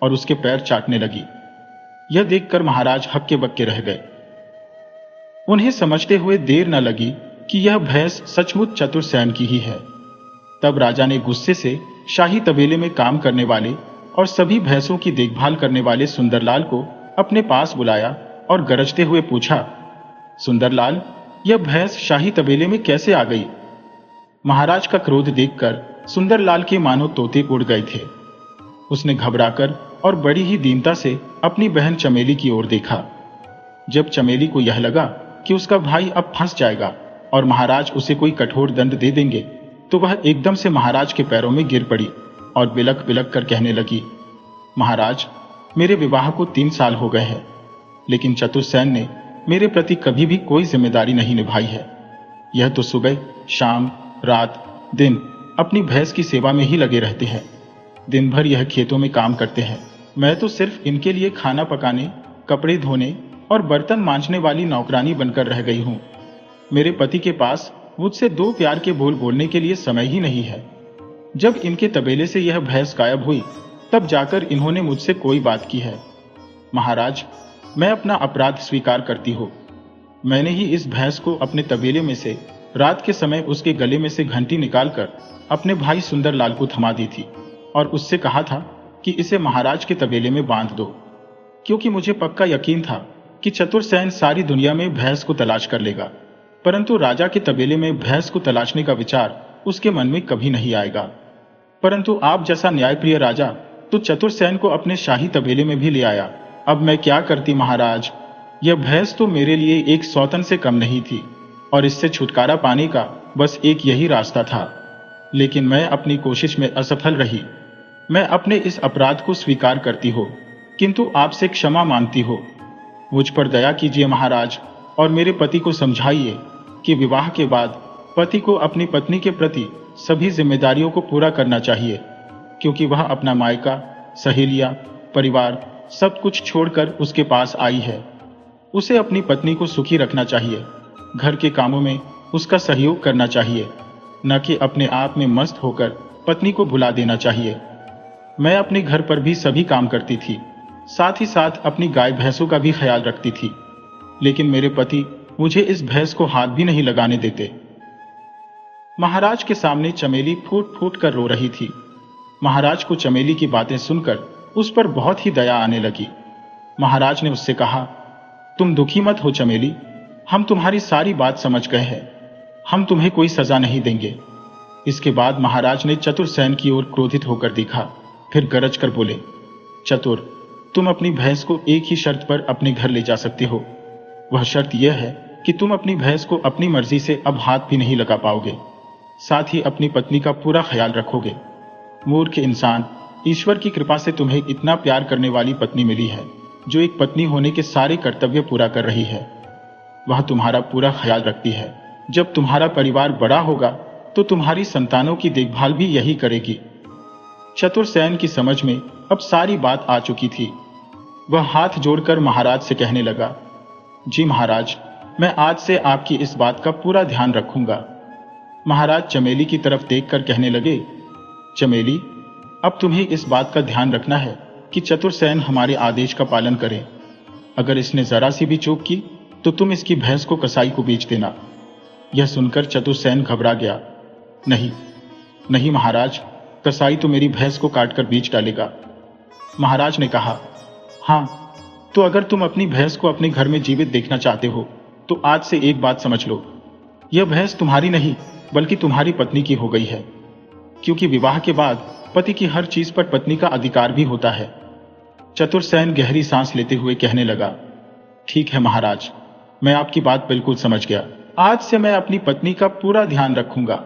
और उसके पैर चाटने लगी। यह देखकर महाराज हक्के बक्के रह गए। उन्हें समझते हुए देर न लगी कि यह भैंस सचमुच चतुरसेन की ही है। तब राजा ने गुस्से से शाही तबेले में काम करने वाले और सभी भैंसों की देखभाल करने वाले सुंदरलाल को अपने पास बुलाया और गरजते हुए पूछा, सुंदरलाल, यह भैंस शाही तबेले में कैसे आ गई? महाराज का क्रोध देखकर सुंदरलाल के मानो तोते उड़ गए थे। उसने घबराकर और बड़ी ही दीनता से अपनी बहन चमेली की ओर देखा। जब चमेली को यह लगा कि उसका भाई अब फंस जाएगा और महाराज उसे कोई कठोर दंड दे देंगे, तो वह एकदम से महाराज के पैरों में गिर पड़ी और बिलक बिलक कर कहने लगी, महाराज, मेरे विवाह को 3 साल हो गए हैं, लेकिन चतुरसेन ने मेरे प्रति कभी भी कोई जिम्मेदारी नहीं निभाई है। यह तो सुबह, शाम, रात, दिन अपनी भैंस की सेवा में ही लगे रहते हैं। दिन भर यह खेतों में काम करते हैं। मैं तो सिर्फ इनके लिए खाना पकाने, कपड़े धोने और बर्तन मांजने वाली नौकरानी बनकर रह गई हूं। मेरे पति के पास मुझसे 2 प्यार के बोल बोलने के लिए समय ही नहीं है। जब इनके तबेले से यह भैंस गायब हुई, तब जाकर इन्होंने मुझसे कोई बात की है। महाराज, मैं अपना अपराध स्वीकार करती हूँ। मैंने ही इस भैंस को अपने तबेले में से रात के समय उसके गले में से घंटी निकालकर अपने भाई सुंदरलाल को थमा दी थी और उससे कहा था कि इसे महाराज के तबेले में बांध दो, क्योंकि मुझे पक्का यकीन था कि चतुरसेन सारी दुनिया में भैंस को तलाश कर लेगा, परंतु राजा के तबेले में भैंस को तलाशने का विचार उसके मन में कभी नहीं आएगा। परंतु आप जैसा न्यायप्रिय राजा तो चतुरसेन को अपने शाही तबेले में भी ले आया। अब मैं क्या करती महाराज? यह भैंस तो मेरे लिए एक सौतन से कम नहीं थी और इससे छुटकारा पाने का बस एक यही रास्ता था, लेकिन मैं अपनी कोशिश में असफल रही। मैं अपने इस अपराध को स्वीकार करती हूँ, किंतु आपसे क्षमा मांगती हूँ। मुझ पर दया कीजिए महाराज, और मेरे पति को समझाइए कि विवाह के बाद पति को अपनी पत्नी के प्रति सभी जिम्मेदारियों को पूरा करना चाहिए, क्योंकि वह अपना मायका, सहेलियां, परिवार सब कुछ छोड़कर उसके पास आई है। उसे अपनी पत्नी को सुखी रखना चाहिए, घर के कामों में उसका सहयोग करना चाहिए, न कि अपने आप में मस्त होकर पत्नी को भुला देना चाहिए। मैं अपने घर पर भी सभी काम करती थी, साथ ही साथ अपनी गाय भैंसों का भी ख्याल रखती थी, लेकिन मेरे पति मुझे इस भैंस को हाथ भी नहीं लगाने देते। महाराज के सामने चमेली फूट फूट कर रो रही थी। महाराज को चमेली की बातें सुनकर उस पर बहुत ही दया आने लगी। महाराज ने उससे कहा, तुम दुखी मत हो चमेली, हम तुम्हारी सारी बात समझ गए हैं। हम तुम्हें कोई सजा नहीं देंगे। इसके बाद महाराज ने चतुरसेन की ओर क्रोधित होकर देखा, फिर गरज कर बोले, चतुर, तुम अपनी भैंस को एक ही शर्त पर अपने घर ले जा सकते हो। वह शर्त यह है कि तुम अपनी भैंस को अपनी मर्जी से अब हाथ भी नहीं लगा पाओगे, साथ ही अपनी पत्नी का पूरा ख्याल रखोगे। मूर्ख इंसान, ईश्वर की कृपा से तुम्हें इतना प्यार करने वाली पत्नी मिली है, जो एक पत्नी होने के सारे कर्तव्य पूरा कर रही है। वह तुम्हारा पूरा ख्याल रखती है। जब तुम्हारा परिवार बड़ा होगा तो तुम्हारी संतानों की देखभाल भी यही करेगी। चतुरसेन की समझ में अब सारी बात आ चुकी थी। वह हाथ जोड़कर महाराज से कहने लगा, जी महाराज, मैं आज से आपकी इस बात का पूरा ध्यान रखूंगा। महाराज चमेली की तरफ देखकर कहने लगे, चमेली, अब तुम्हें इस बात का ध्यान रखना है कि चतुरसेन हमारे आदेश का पालन करे। अगर इसने जरा सी भी चूक की तो तुम इसकी भैंस को कसाई को बेच देना। यह सुनकर चतुरसेन घबरा गया। नहीं नहीं महाराज, कसाई तो मेरी भैंस को काटकर बेच डालेगा। महाराज ने कहा, हाँ, तो अगर तुम अपनी भैंस को अपने घर में जीवित देखना चाहते हो तो आज से एक बात समझ लो, यह भैंस तुम्हारी नहीं बल्कि तुम्हारी पत्नी की हो गई है, क्योंकि विवाह के बाद पति की हर चीज पर पत्नी का अधिकार भी होता है। चतुरसेन गहरी सांस लेते हुए कहने लगा, ठीक है महाराज, मैं आपकी बात बिल्कुल समझ गया। आज से मैं अपनी पत्नी का पूरा ध्यान रखूंगा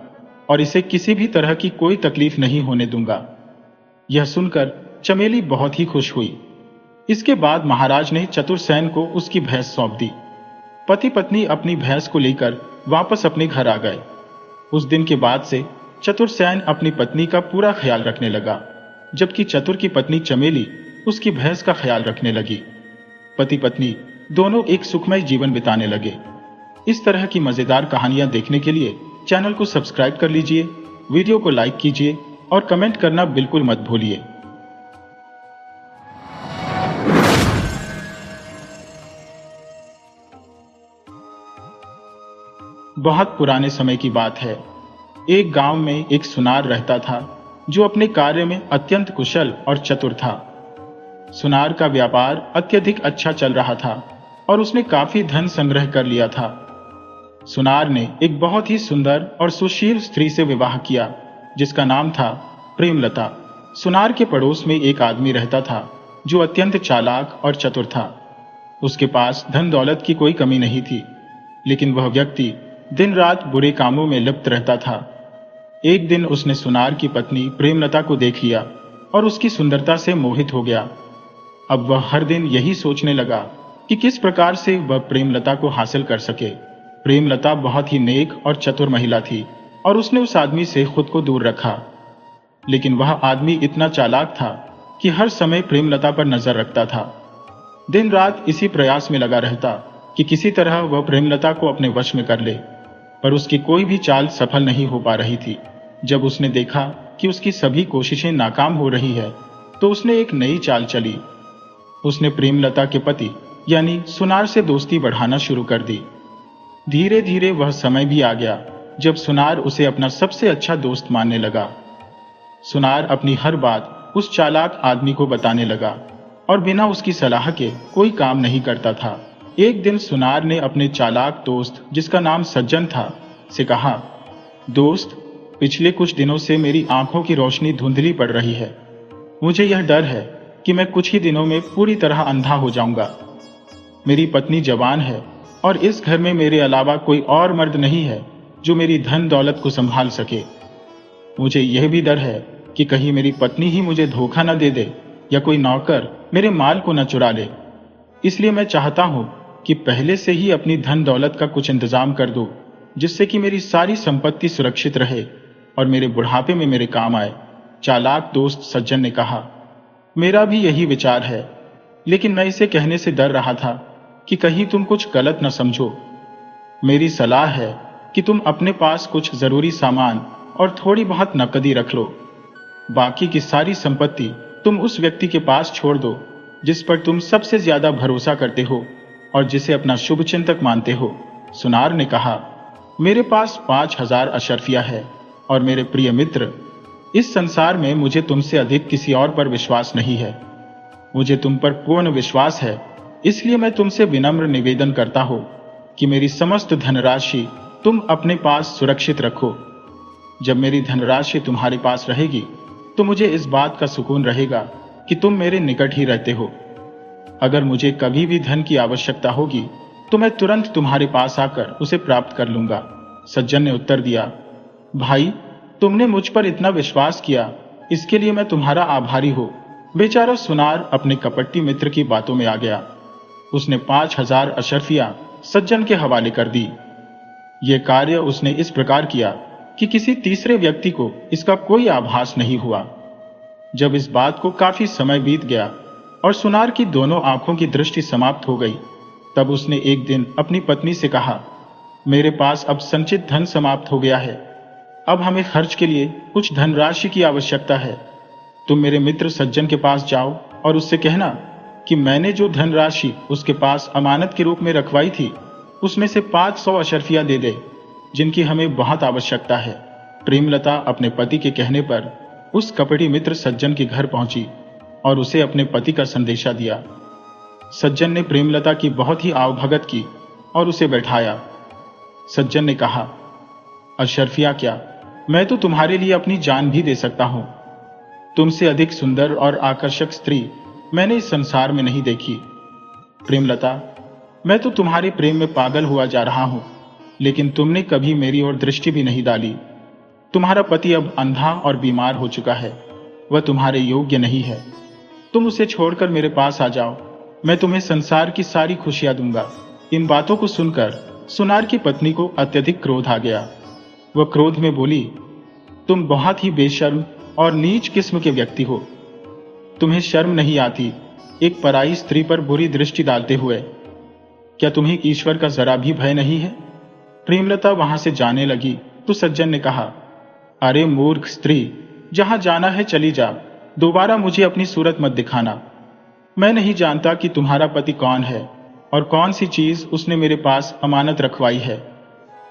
और इसे किसी भी तरह की कोई तकलीफ नहीं होने दूंगा। यह सुनकर चमेली बहुत ही खुश हुई। इसके बाद महाराज ने चतुरसेन को उसकी भैंस सौंप दी। पति पत्नी अपनी भैंस को लेकर वापस अपने घर आ गए। उस दिन के बाद से चतुरसेन अपनी पत्नी का पूरा ख्याल रखने लगा, जबकि चतुर की पत्नी चमेली उसकी भैंस का ख्याल रखने लगी। पति पत्नी दोनों एक सुखमय जीवन बिताने लगे। इस तरह की मजेदार कहानियां देखने के लिए चैनल को सब्सक्राइब कर लीजिए, वीडियो को लाइक कीजिए और कमेंट करना बिल्कुल मत भूलिए। बहुत पुराने समय की बात है। एक गांव में एक सुनार रहता था जो अपने कार्य में अत्यंत कुशल और चतुर था। सुनार का व्यापार अत्यधिक अच्छा चल रहा था और उसने काफी धन संग्रह कर लिया था। सुनार ने एक बहुत ही सुंदर और सुशील स्त्री से विवाह किया जिसका नाम था प्रेमलता। सुनार के पड़ोस में एक आदमी रहता था जो अत्यंत चालाक और चतुर था। उसके पास धन दौलत की कोई कमी नहीं थी, लेकिन वह व्यक्ति दिन रात बुरे कामों में लिप्त रहता था। एक दिन उसने सुनार की पत्नी प्रेमलता को देख लिया और उसकी सुंदरता से मोहित हो गया। अब वह हर दिन यही सोचने लगा कि किस प्रकार से वह प्रेमलता को हासिल कर सके। प्रेमलता बहुत ही नेक और चतुर महिला थी और उसने उस आदमी से खुद को दूर रखा। लेकिन वह आदमी इतना चालाक था कि हर समय प्रेमलता पर नजर रखता था। दिन रात इसी प्रयास में लगा रहता कि किसी तरह वह प्रेमलता को अपने वश में कर ले, पर उसकी कोई भी चाल सफल नहीं हो पा रही थी। जब उसने देखा कि उसकी सभी कोशिशें नाकाम हो रही है तो उसने एक नई चाल चली। उसने प्रेमलता के पति यानी सुनार से दोस्ती बढ़ाना शुरू कर दी। धीरे धीरे वह समय भी आ गया जब सुनार उसे अपना सबसे अच्छा दोस्त मानने लगा। सुनार अपनी हर बात उस चालाक आदमी को बताने लगा और बिना उसकी सलाह के कोई काम नहीं करता था। एक दिन सुनार ने अपने चालाक दोस्त, जिसका नाम सज्जन था, से कहा, दोस्त, पिछले कुछ दिनों से मेरी आंखों की रोशनी धुंधली पड़ रही है। मुझे यह डर है कि मैं कुछ ही दिनों में पूरी तरह अंधा हो जाऊंगा। मेरी पत्नी जवान है और इस घर में मेरे अलावा कोई और मर्द नहीं है जो मेरी धन दौलत को संभाल सके। मुझे यह भी डर है कि कहीं मेरी पत्नी ही मुझे धोखा न दे दे या कोई नौकर मेरे माल को न चुरा ले। इसलिए मैं चाहता हूं कि पहले से ही अपनी धन दौलत का कुछ इंतजाम कर दो, जिससे कि मेरी सारी संपत्ति सुरक्षित रहे और मेरे बुढ़ापे में मेरे काम आए। चालाक दोस्त सज्जन ने कहा, मेरा भी यही विचार है, लेकिन मैं इसे कहने से डर रहा था कि कहीं तुम कुछ गलत न समझो। मेरी सलाह है कि तुम अपने पास कुछ जरूरी सामान और थोड़ी बहुत नकदी रख लो। बाकी की सारी संपत्ति तुम उस व्यक्ति के पास छोड़ दो जिस पर तुम सबसे ज्यादा भरोसा करते हो और जिसे अपना शुभ चिंतक मानते हो। सुनार ने कहा, मेरे पास 5000 अशर्फिया है और मेरे प्रिय मित्र, इस संसार में मुझे तुमसे अधिक किसी और पर विश्वास नहीं है। मुझे तुम पर पूर्ण विश्वास है, इसलिए मैं तुमसे विनम्र निवेदन करता हूं कि मेरी समस्त धनराशि तुम अपने पास सुरक्षित रखो। जब मेरी धनराशि तुम्हारे पास रहेगी तो मुझे इस बात का सुकून रहेगा कि तुम मेरे निकट ही रहते हो। अगर मुझे कभी भी धन की आवश्यकता होगी तो मैं तुरंत तुम्हारे पास आकर उसे प्राप्त कर लूंगा। सज्जन ने उत्तर दिया, भाई, तुमने मुझ पर इतना विश्वास किया, इसके लिए मैं तुम्हारा आभारी हूं। बेचारा सुनार अपने कपटी मित्र की बातों में आ गया। उसने 5000 अशर्फिया सज्जन के हवाले कर दी। यह कार्य उसने इस प्रकार किया कि किसी तीसरे व्यक्ति को इसका कोई आभास नहीं हुआ। जब इस बात को काफी समय बीत गया और सुनार की दोनों आंखों की दृष्टि समाप्त हो गई, तब उसने एक दिन अपनी पत्नी से कहा, मेरे पास अब संचित धन समाप्त हो गया है। अब हमें खर्च के लिए कुछ धनराशि की आवश्यकता है। तुम मेरे मित्र सज्जन के पास जाओ और उससे कहना कि मैंने जो धनराशि उसके पास अमानत के रूप में रखवाई थी, उसमें से 500 अशर्फिया दे दे, जिनकी हमें बहुत आवश्यकता है। प्रेमलता अपने पति के कहने पर उस कपटी मित्र सज्जन के घर पहुंची और उसे अपने पति का संदेशा दिया। सज्जन ने प्रेमलता की बहुत ही आवभगत की और उसे बैठाया। सज्जन ने कहा, अशरफिया क्या, मैं तो तुम्हारे लिए अपनी जान भी दे सकता हूं। तुमसे अधिक सुंदर और आकर्षक स्त्री मैंने इस संसार में नहीं देखी। प्रेमलता, मैं तो तुम्हारे प्रेम में पागल हुआ जा रहा हूं, लेकिन तुमने कभी मेरी ओर दृष्टि भी नहीं डाली। तुम्हारा पति अब अंधा और बीमार हो चुका है, वह तुम्हारे योग्य नहीं है। तुम उसे छोड़कर मेरे पास आ जाओ, मैं तुम्हें संसार की सारी खुशियां दूंगा। इन बातों को सुनकर सुनार की पत्नी को अत्यधिक क्रोध आ गया। वह क्रोध में बोली, तुम बहुत ही बेशर्म और नीच किस्म के व्यक्ति हो। तुम्हें शर्म नहीं आती एक पराई स्त्री पर बुरी दृष्टि डालते हुए? क्या तुम्हें ईश्वर का जरा भी भय नहीं है? प्रेमलता वहां से जाने लगी तो सज्जन ने कहा, अरे मूर्ख स्त्री, जहां जाना है चली जा, दोबारा मुझे अपनी सूरत मत दिखाना। मैं नहीं जानता कि तुम्हारा पति कौन है और कौन सी चीज उसने मेरे पास अमानत रखवाई है।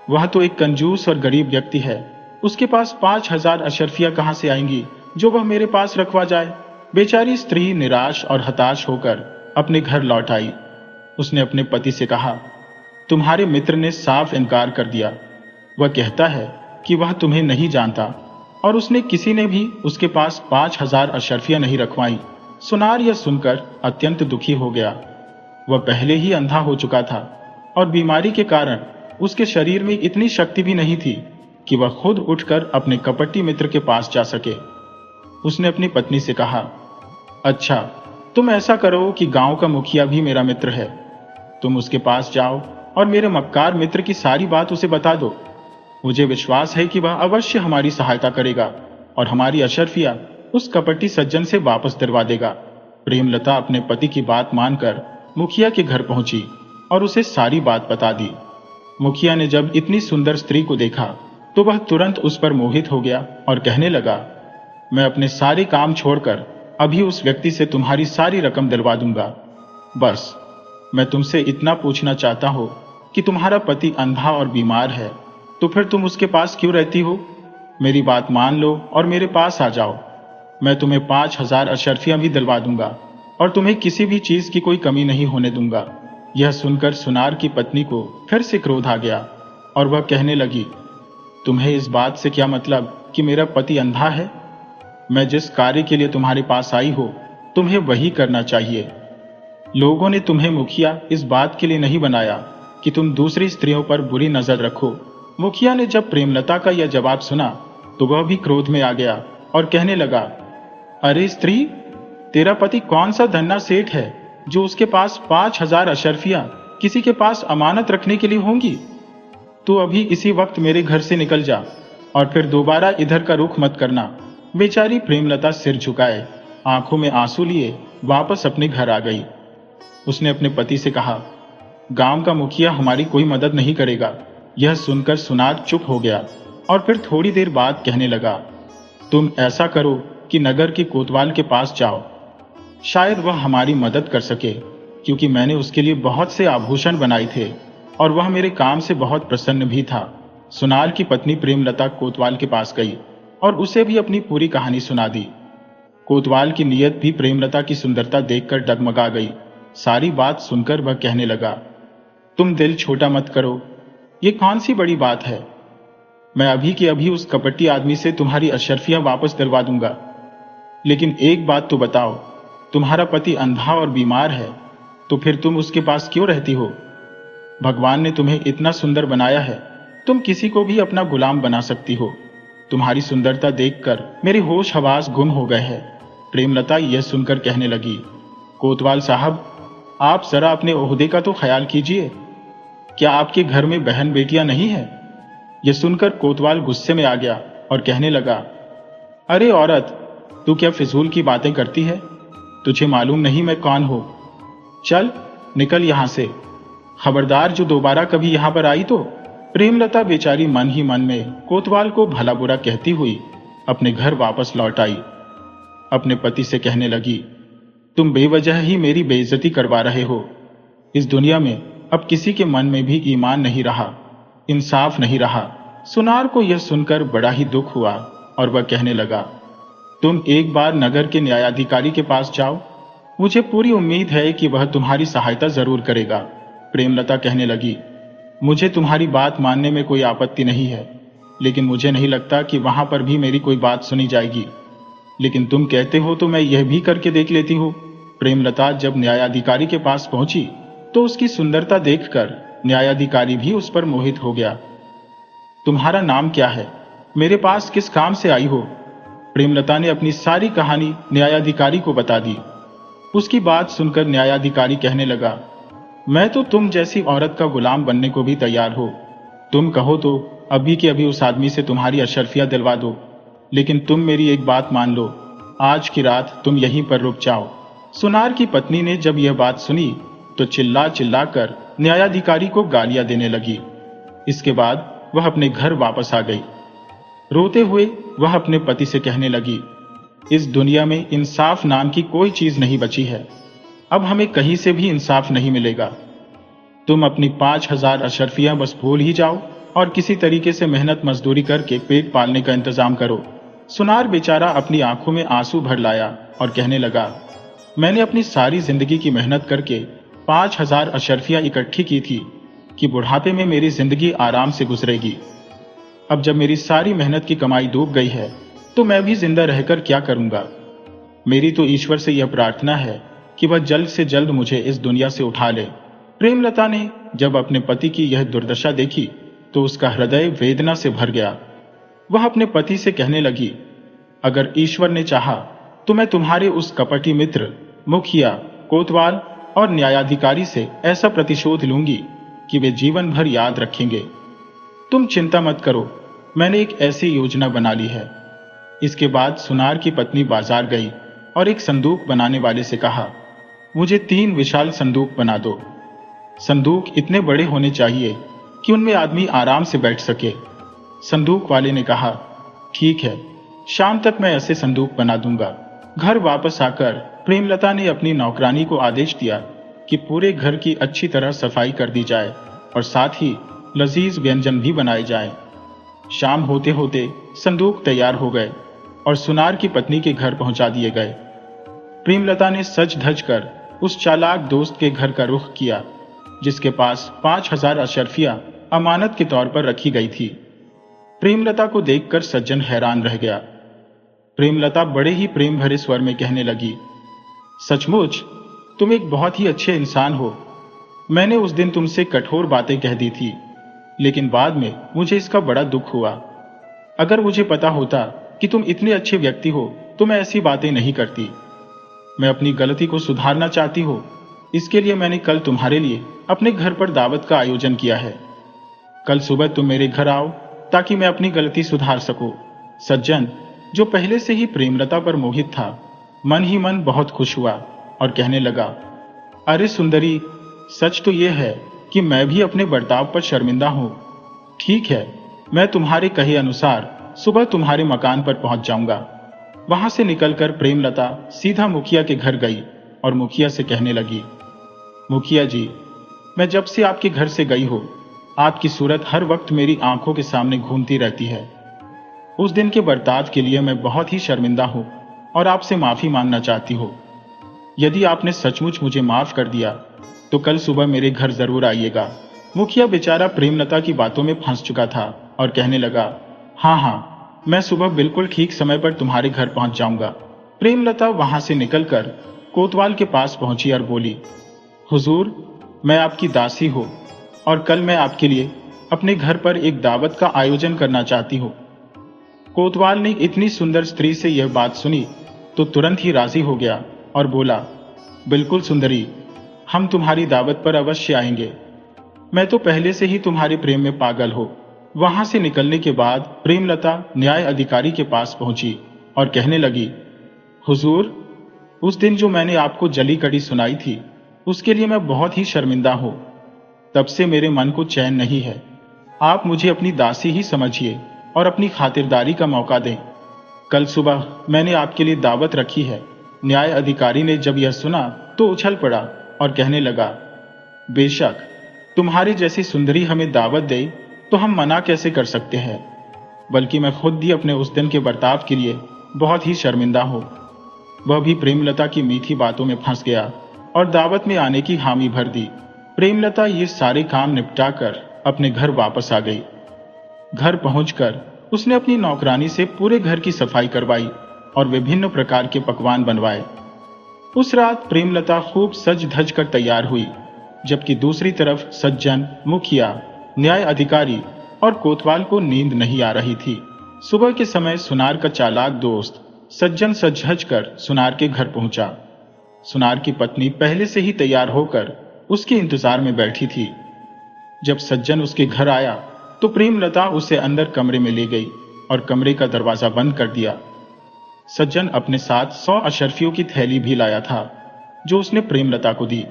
वह तो एक कंजूस और गरीब व्यक्ति है। उसके पास 5,000 अशरफियां कहां से आएंगी जो वह मेरे पास रखवा जाए। बेचारी स्त्री निराश और हताश होकर अपने घर लौट आई। उसने अपने पति से कहा, तुम्हारे मित्र ने साफ इनकार कर दिया। वह कहता है कि वह तुम्हें नहीं जानता और उसने किसी ने भी उसके पास 5,000 अशरफियां नहीं रखवाई। सुनार यह सुनकर अत्यंत दुखी हो गया। वह पहले ही अंधा हो चुका था और बीमारी के कारण उसके शरीर में इतनी शक्ति भी नहीं थी कि वह खुद उठकर अपने कपटी मित्र के पास जा सके। उसने अपनी पत्नी से कहा, अच्छा, तुम ऐसा करो कि गांव का मुखिया भी मेरा मित्र है। तुम उसके पास जाओ और मेरे मक्कार मित्र की सारी बात उसे बता दो। मुझे विश्वास है कि वह अवश्य हमारी सहायता करेगा और हमारी अशरफिया उस कपटी सज्जन से वापस दिलवा देगा। प्रेमलता अपने पति की बात मानकर मुखिया के घर पहुंची और उसे सारी बात बता दी। मुखिया ने जब इतनी सुंदर स्त्री को देखा तो वह तुरंत उस पर मोहित हो गया और कहने लगा, मैं अपने सारे काम छोड़कर अभी उस व्यक्ति से तुम्हारी सारी रकम दिलवा दूंगा। बस मैं तुमसे इतना पूछना चाहता हूं कि तुम्हारा पति अंधा और बीमार है, तो फिर तुम उसके पास क्यों रहती हो? मेरी बात मान लो और मेरे पास आ जाओ। मैं तुम्हें 5,000 अशरफियां भी दिलवा दूंगा और तुम्हें किसी भी चीज की कोई कमी नहीं होने दूंगा। यह सुनकर सुनार की पत्नी को फिर से क्रोध आ गया और वह कहने लगी, तुम्हें इस बात से क्या मतलब कि मेरा पति अंधा है? मैं जिस कार्य के लिए तुम्हारे पास आई हो, तुम्हें वही करना चाहिए। लोगों ने तुम्हें मुखिया इस बात के लिए नहीं बनाया कि तुम दूसरी स्त्रियों पर बुरी नजर रखो। मुखिया ने जब प्रेमलता का यह जवाब सुना तो वह भी क्रोध में आ गया और कहने लगा, अरे स्त्री, तेरा पति कौन सा धन्ना सेठ है जो उसके पास 5,000 अशरफियां किसी के पास अमानत रखने के लिए होंगी? तू अभी इसी वक्त मेरे घर से निकल जा और फिर दोबारा इधर का रुख मत करना। बेचारी प्रेमलता सिर झुकाए, आंखों में आंसू लिए वापस अपने घर आ गई। उसने अपने पति से कहा, गांव का मुखिया हमारी कोई मदद नहीं करेगा। यह सुनकर सुनार चुप हो गया और फिर थोड़ी देर बाद कहने लगा, तुम ऐसा करो कि नगर के कोतवाल के पास जाओ, शायद वह हमारी मदद कर सके, क्योंकि मैंने उसके लिए बहुत से आभूषण बनाए थे और वह मेरे काम से बहुत प्रसन्न भी था। सुनार की पत्नी प्रेमलता कोतवाल के पास गई और उसे भी अपनी पूरी कहानी सुना दी। कोतवाल की नीयत भी प्रेमलता की सुंदरता देखकर डगमगा गई। सारी बात सुनकर वह कहने लगा, तुम दिल छोटा मत करो, ये कौन सी बड़ी बात है। मैं अभी के अभी उस कपटी आदमी से तुम्हारी अशरफियां वापस दिलवा दूंगा। लेकिन एक बात तो बताओ, तुम्हारा पति अंधा और बीमार है, तो फिर तुम उसके पास क्यों रहती हो? भगवान ने तुम्हें इतना सुंदर बनाया है, तुम किसी को भी अपना गुलाम बना सकती हो। तुम्हारी सुंदरता देखकर मेरे होश हवास गुम हो गए हैं। प्रेमलता यह सुनकर कहने लगी, कोतवाल साहब, आप जरा अपने ओहदे का तो ख्याल कीजिए। क्या आपके घर में बहन बेटियां नहीं है? यह सुनकर कोतवाल गुस्से में आ गया और कहने लगा, अरे औरत, तू क्या फिजूल की बातें करती है? तुझे मालूम नहीं मैं कौन हूं? चल निकल यहां से, खबरदार जो दोबारा कभी यहां पर आई तो। प्रेमलता बेचारी मन ही मन में कोतवाल को भला बुरा कहती हुई अपने घर वापस लौट आई। अपने पति से कहने लगी, तुम बेवजह ही मेरी बेइज्जती करवा रहे हो। इस दुनिया में अब किसी के मन में भी ईमान नहीं रहा, इंसाफ नहीं रहा। सुनार को यह सुनकर बड़ा ही दुख हुआ और वह कहने लगा, तुम एक बार नगर के न्यायाधिकारी के पास जाओ, मुझे पूरी उम्मीद है कि वह तुम्हारी सहायता जरूर करेगा। प्रेमलता कहने लगी, मुझे तुम्हारी बात मानने में कोई आपत्ति नहीं है, लेकिन मुझे नहीं लगता कि वहां पर भी मेरी कोई बात सुनी जाएगी। लेकिन तुम कहते हो तो मैं यह भी करके देख लेती हूँ। प्रेमलता जब न्यायाधिकारी के पास पहुंची तो उसकी सुंदरता देखकर न्यायाधिकारी भी उस पर मोहित हो गया। तुम्हारा नाम क्या है? मेरे पास किस काम से आई हो? प्रेमलता ने अपनी सारी कहानी न्यायाधिकारी को बता दी। उसकी बात सुनकर न्यायाधिकारी कहने लगा, मैं तो तुम जैसी औरत का गुलाम बनने को भी तैयार हो। तुम कहो तो अभी के अभी उस आदमी से तुम्हारी अशरफिया दिलवा दो, लेकिन तुम मेरी एक बात मान लो, आज की रात तुम यहीं पर रुक जाओ। सुनार की पत्नी ने जब यह बात सुनी तो चिल्ला चिल्ला कर न्यायाधिकारी को गालियां देने लगी। इसके बाद वह अपने घर वापस आ गई। रोते हुए वह अपने पति से कहने लगी, इस दुनिया में इंसाफ नाम की कोई चीज नहीं बची है। अब हमें कहीं से भी इंसाफ नहीं मिलेगा। तुम अपनी 5,000 अशरफियां बस भूल ही जाओ और किसी तरीके से मेहनत मजदूरी करके पेट पालने का इंतजाम करो। सुनार बेचारा अपनी आंखों में आंसू भर लाया और कहने लगा, मैंने अपनी सारी जिंदगी की मेहनत करके 5,000 अशरफियां इकट्ठी की थी कि बुढ़ापे में मेरी जिंदगी आराम से गुजरेगी। अब जब मेरी सारी मेहनत की कमाई डूब गई है तो मैं भी जिंदा रहकर क्या करूंगा। मेरी तो ईश्वर से यह प्रार्थना है कि वह जल्द से जल्द मुझे इस दुनिया से उठा ले। प्रेमलता ने जब अपने पति की यह दुर्दशा देखी तो उसका हृदय वेदना से भर गया। वह अपने पति से कहने लगी, अगर ईश्वर ने चाहा तो मैं तुम्हारे उस कपटी मित्र, मुखिया, कोतवाल और न्यायाधिकारी से ऐसा प्रतिशोध लूंगी कि वे जीवन भर याद रखेंगे। तुम चिंता मत करो, मैंने एक ऐसी योजना बना ली है। इसके बाद सुनार की पत्नी बाजार गई और एक संदूक बनाने वाले से कहा, मुझे 3 विशाल संदूक बना दो। संदूक इतने बड़े होने चाहिए कि उनमें आदमी आराम से बैठ सके। संदूक वाले ने कहा, ठीक है, शाम तक मैं ऐसे संदूक बना दूंगा। घर वापस आकर प्रेमलता ने अपनी नौकरानी को आदेश दिया कि पूरे घर की अच्छी तरह सफाई कर दी जाए और साथ ही लजीज व्यंजन भी बनाए जाए। शाम होते होते संदूक तैयार हो गए और सुनार की पत्नी के घर पहुंचा दिए गए। प्रेमलता ने सज धज कर उस चालाक दोस्त के घर का रुख किया जिसके पास 5,000 अशरफियां अमानत के तौर पर रखी गई थी। प्रेमलता को देखकर सज्जन हैरान रह गया। प्रेमलता बड़े ही प्रेम भरे स्वर में कहने लगी, सचमुच तुम एक बहुत ही अच्छे इंसान हो। मैंने उस दिन तुमसे कठोर बातें कह दी थी, लेकिन बाद में मुझे इसका बड़ा दुख हुआ। अगर मुझे पता होता कि तुम इतने अच्छे व्यक्ति हो तो मैं ऐसी बातें नहीं करती। मैं अपनी गलती को सुधारना चाहती हूँ, इसके लिए मैंने कल तुम्हारे लिए अपने घर पर दावत का आयोजन किया है। कल सुबह तुम मेरे घर आओ ताकि मैं अपनी गलती सुधार सकूं। सज्जन, जो पहले से ही प्रेमलता पर मोहित था, मन ही मन बहुत खुश हुआ और कहने लगा, अरे सुंदरी, सच तो यह है कि मैं भी अपने बर्ताव पर शर्मिंदा हूं। ठीक है, मैं तुम्हारे कहे अनुसार सुबह तुम्हारे मकान पर पहुंच जाऊंगा। वहां से निकलकर प्रेमलता सीधा मुखिया के घर गई और मुखिया से कहने लगी, मुखिया जी, मैं जब से आपके घर से गई हो, आपकी सूरत हर वक्त मेरी आंखों के सामने घूमती रहती है। उस दिन के बर्ताव के लिए मैं बहुत ही शर्मिंदा हूं और आपसे माफी मांगना चाहती हूं। यदि आपने सचमुच मुझे माफ कर दिया तो कल सुबह मेरे घर जरूर आइएगा। मुखिया बेचारा प्रेमलता की बातों में फंस चुका था और कहने लगा, हाँ, मैं सुबह बिल्कुल ठीक समय पर तुम्हारे घर पहुंच जाऊंगा। प्रेमलता वहां से निकलकर कोतवाल के पास पहुंची और बोली, हुजूर, मैं आपकी दासी हूं और कल मैं आपके लिए अपने घर पर एक दावत का आयोजन करना चाहती हूं। कोतवाल ने इतनी सुंदर स्त्री से यह बात सुनी तो तुरंत ही राजी हो गया और बोला, बिल्कुल सुंदरी, हम तुम्हारी दावत पर अवश्य आएंगे। मैं तो पहले से ही तुम्हारे प्रेम में पागल हो। वहां से निकलने के बाद प्रेमलता न्याय अधिकारी के पास पहुंची और कहने लगी, हुजूर, उस दिन जो मैंने आपको जली कड़ी सुनाई थी उसके लिए मैं बहुत ही शर्मिंदा हूं। तब से मेरे मन को चैन नहीं है। आप मुझे अपनी दासी ही समझिए और अपनी खातिरदारी का मौका दें। कल सुबह मैंने आपके लिए दावत रखी है। न्याय अधिकारी ने जब यह सुना तो उछल पड़ा और कहने लगा, बेशक, तुम्हारी जैसी सुंदरी हमें दावत दे तो हम मना कैसे कर सकते हैं। बल्कि मैं खुद भी अपने उस दिन के बर्ताव के लिए बहुत ही शर्मिंदा हो। वह भी प्रेमलता की मीठी बातों में फंस गया और दावत में आने की हामी भर दी। प्रेमलता ये सारे काम निपटाकर अपने घर वापस आ गई। घर पहुंचकर उसने अपनी नौकरानी से पूरे घर की सफाई करवाई और विभिन्न प्रकार के पकवान बनवाए। उस रात प्रेमलता खूब सज धज कर तैयार हुई, जबकि दूसरी तरफ सज्जन, मुखिया, न्याय अधिकारी और कोतवाल को नींद नहीं आ रही थी। सुबह के समय सुनार का चालाक दोस्त सज्जन सज धज कर सुनार के घर पहुंचा। सुनार की पत्नी पहले से ही तैयार होकर उसके इंतजार में बैठी थी। जब सज्जन उसके घर आया तो प्रेमलता उसे अंदर कमरे में ले गई और कमरे का दरवाजा बंद कर दिया। सज्जन अपने साथ 100 अशर्फियों की थैली भी लाया था, जो उसने प्रेमलता को दी।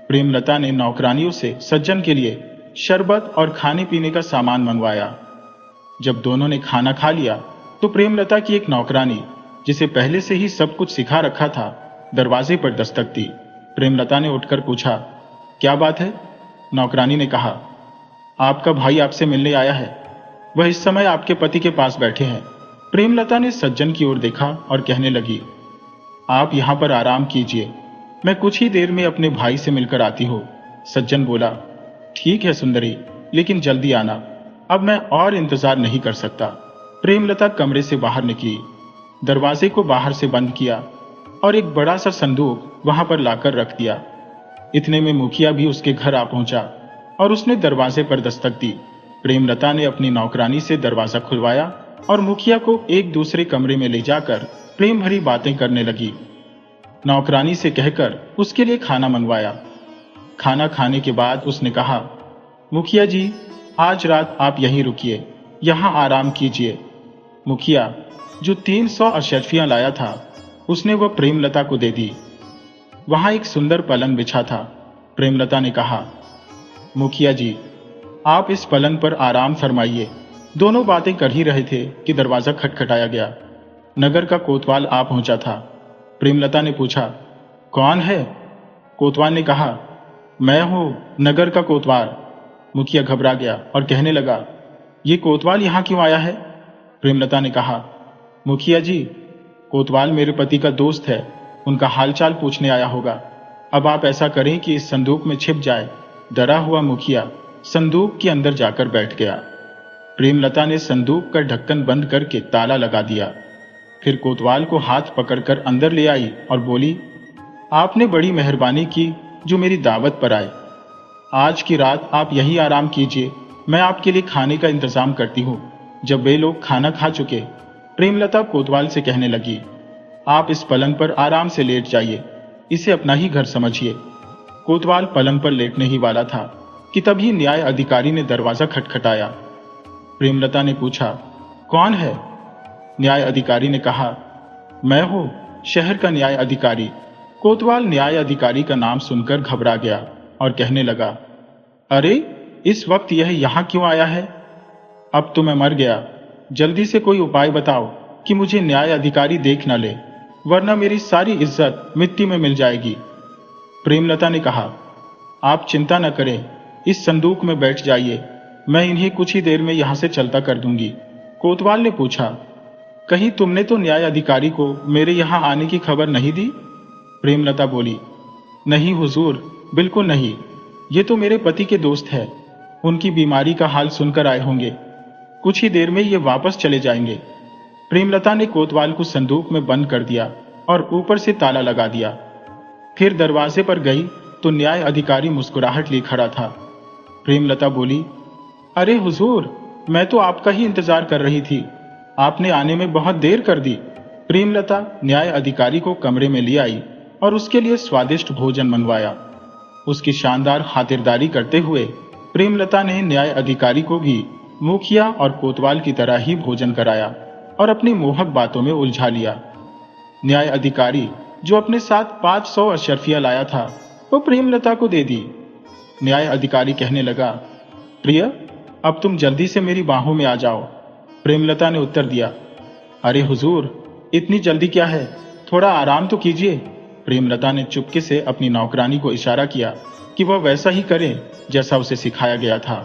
प्रेमलता ने नौकरानियों से सज्जन के लिए शरबत और खाने पीने का सामान मंगवाया। जब दोनों ने खाना खा लिया तो प्रेमलता की एक नौकरानी, जिसे पहले से ही सब कुछ सिखा रखा था, दरवाजे पर दस्तक दी। प्रेमलता ने उठकर पूछा, क्या बात है? नौकरानी ने कहा, आपका भाई आपसे मिलने आया है। वह इस समय आपके पति के पास बैठे हैं। प्रेमलता ने सज्जन की ओर देखा और कहने लगी, आप यहां पर आराम कीजिए, मैं कुछ ही देर में अपने भाई से मिलकर आती हूं। सज्जन बोला, ठीक है सुंदरी, लेकिन जल्दी आना, अब मैं और इंतजार नहीं कर सकता। प्रेमलता कमरे से बाहर निकली, दरवाजे को बाहर से बंद किया और एक बड़ा सा संदूक वहां पर लाकर रख दिया। इतने में मुखिया भी उसके घर आ पहुंचा और उसने दरवाजे पर दस्तक दी। प्रेमलता ने अपनी नौकरानी से दरवाजा खुलवाया और मुखिया को एक दूसरे कमरे में ले जाकर प्रेम भरी बातें करने लगी। नौकरानी से कहकर उसके लिए खाना मंगवाया। खाना खाने के बाद उसने कहा, मुखिया जी, आज रात आप यहीं रुकिए, यहां आराम कीजिए। मुखिया, जो 300 अशर्फियां लाया था, उसने वह प्रेमलता को दे दी। वहां एक सुंदर पलंग बिछा था। प्रेमलता ने कहा, मुखिया जी, आप इस पलंग पर आराम फरमाइए। दोनों बातें कर ही रहे थे कि दरवाजा खटखटाया गया। नगर का कोतवाल आ पहुंचा था। प्रेमलता ने पूछा, कौन है? कोतवाल ने कहा, मैं हूं, नगर का कोतवाल। मुखिया घबरा गया और कहने लगा, ये कोतवाल यहां क्यों आया है? प्रेमलता ने कहा, मुखिया जी, कोतवाल मेरे पति का दोस्त है, उनका हालचाल पूछने आया होगा। अब आप ऐसा करें कि इस संदूक में छिप जाए। डरा हुआ मुखिया संदूक के अंदर जाकर बैठ गया। प्रेमलता ने संदूक का ढक्कन बंद करके ताला लगा दिया। फिर कोतवाल को हाथ पकड़कर अंदर ले आई और बोली, आपने बड़ी मेहरबानी की जो मेरी दावत पर आए। आज की रात आप यहीं आराम कीजिए, मैं आपके लिए खाने का इंतजाम करती हूँ। जब वे लोग खाना खा चुके, प्रेमलता कोतवाल से कहने लगी, आप इस पलंग पर आराम से लेट जाइए, इसे अपना ही घर समझिए। कोतवाल पलंग पर लेटने ही वाला था कि तभी न्याय अधिकारी ने दरवाजा खटखटाया। प्रेमलता ने पूछा, कौन है? न्याय अधिकारी ने कहा, मैं हूं, शहर का न्याय अधिकारी। कोतवाल न्याय अधिकारी का नाम सुनकर घबरा गया और कहने लगा, अरे, इस वक्त यह यहां क्यों आया है? अब तो मैं मर गया। जल्दी से कोई उपाय बताओ कि मुझे न्याय अधिकारी देख न ले, वरना मेरी सारी इज्जत मिट्टी में मिल जाएगी। प्रेमलता ने कहा, आप चिंता न करें, इस संदूक में बैठ जाइए, मैं इन्हें कुछ ही देर में यहां से चलता कर दूंगी। कोतवाल ने पूछा, कहीं तुमने तो न्याय अधिकारी को मेरे यहां आने की खबर नहीं दी? प्रेमलता बोली, नहीं हुजूर, बिल्कुल नहीं, ये तो मेरे पति के दोस्त है, उनकी बीमारी का हाल सुनकर आए होंगे, कुछ ही देर में ये वापस चले जाएंगे। प्रेमलता ने कोतवाल को संदूक में बंद कर दिया और ऊपर से ताला लगा दिया। फिर दरवाजे पर गई तो न्याय अधिकारी मुस्कुराहट लिए खड़ा था। प्रेमलता बोली, अरे हुजूर, मैं तो आपका ही इंतजार कर रही थी, आपने आने में बहुत देर कर दी। प्रेमलता न्याय अधिकारी को कमरे में ले आई और उसके लिए स्वादिष्ट भोजन मंगवाया। उसकी शानदार खातिरदारी करते हुए प्रेमलता ने न्याय अधिकारी को भी मुखिया और कोतवाल की तरह ही भोजन कराया और अपनी मोहक बातों में उलझा लिया। न्याय अधिकारी, जो अपने साथ 500 अशर्फियां लाया था, वो प्रेमलता को दे दी। न्याय अधिकारी कहने लगा, प्रिय, अब तुम जल्दी से मेरी बाहों में आ जाओ। प्रेमलता ने उत्तर दिया, अरे हुजूर, इतनी जल्दी क्या है, थोड़ा आराम तो कीजिए। प्रेमलता ने चुपके से अपनी नौकरानी को इशारा किया कि वह वैसा ही करे जैसा उसे सिखाया गया था।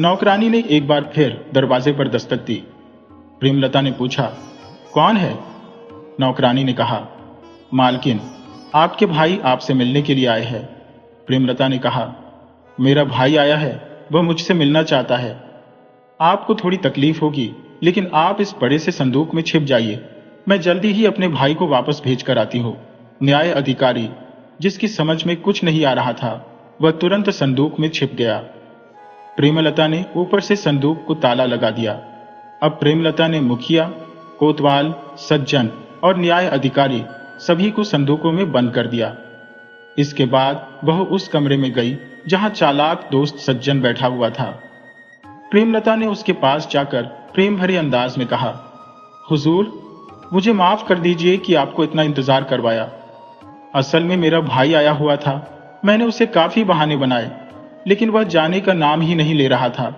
नौकरानी ने एक बार फिर दरवाजे पर दस्तक दी। प्रेमलता ने पूछा, कौन है? नौकरानी ने कहा। मालकिन, आपके भाई आपसे मिलने के लिए आए हैं। प्रेमलता ने कहा। मेरा भाई आया है, वह मुझसे मिलना चाहता है। आपको थोड़ी तकलीफ होगी, लेकिन आप इस बड़े से संदूक में छिप जाइए। मैं जल्दी ही अपने भाई को वापस भेज कर आती हूँ। न्याय अधिकारी, जिसकी समझ में कुछ नहीं आ रहा था, वह तुरंत संदूक में छिप गया। प्रेमलता ने ऊपर से संदूक को ताला लगा दिया। अब प्रेमलता ने मुखिया, कोतवाल, सज्जन और न्याय अधिकारी सभी को संदूकों में बंद कर दिया। इसके बाद वह उस कमरे में गई जहां चालाक दोस्त सज्जन बैठा हुआ था। प्रेमलता ने उसके पास जाकर प्रेम भरे अंदाज में कहा, हुजूर, मुझे माफ कर दीजिए कि आपको इतना इंतजार करवाया। असल में मेरा भाई आया हुआ था। मैंने उसे काफी बहाने बनाए, लेकिन वह जाने का नाम ही नहीं ले रहा था।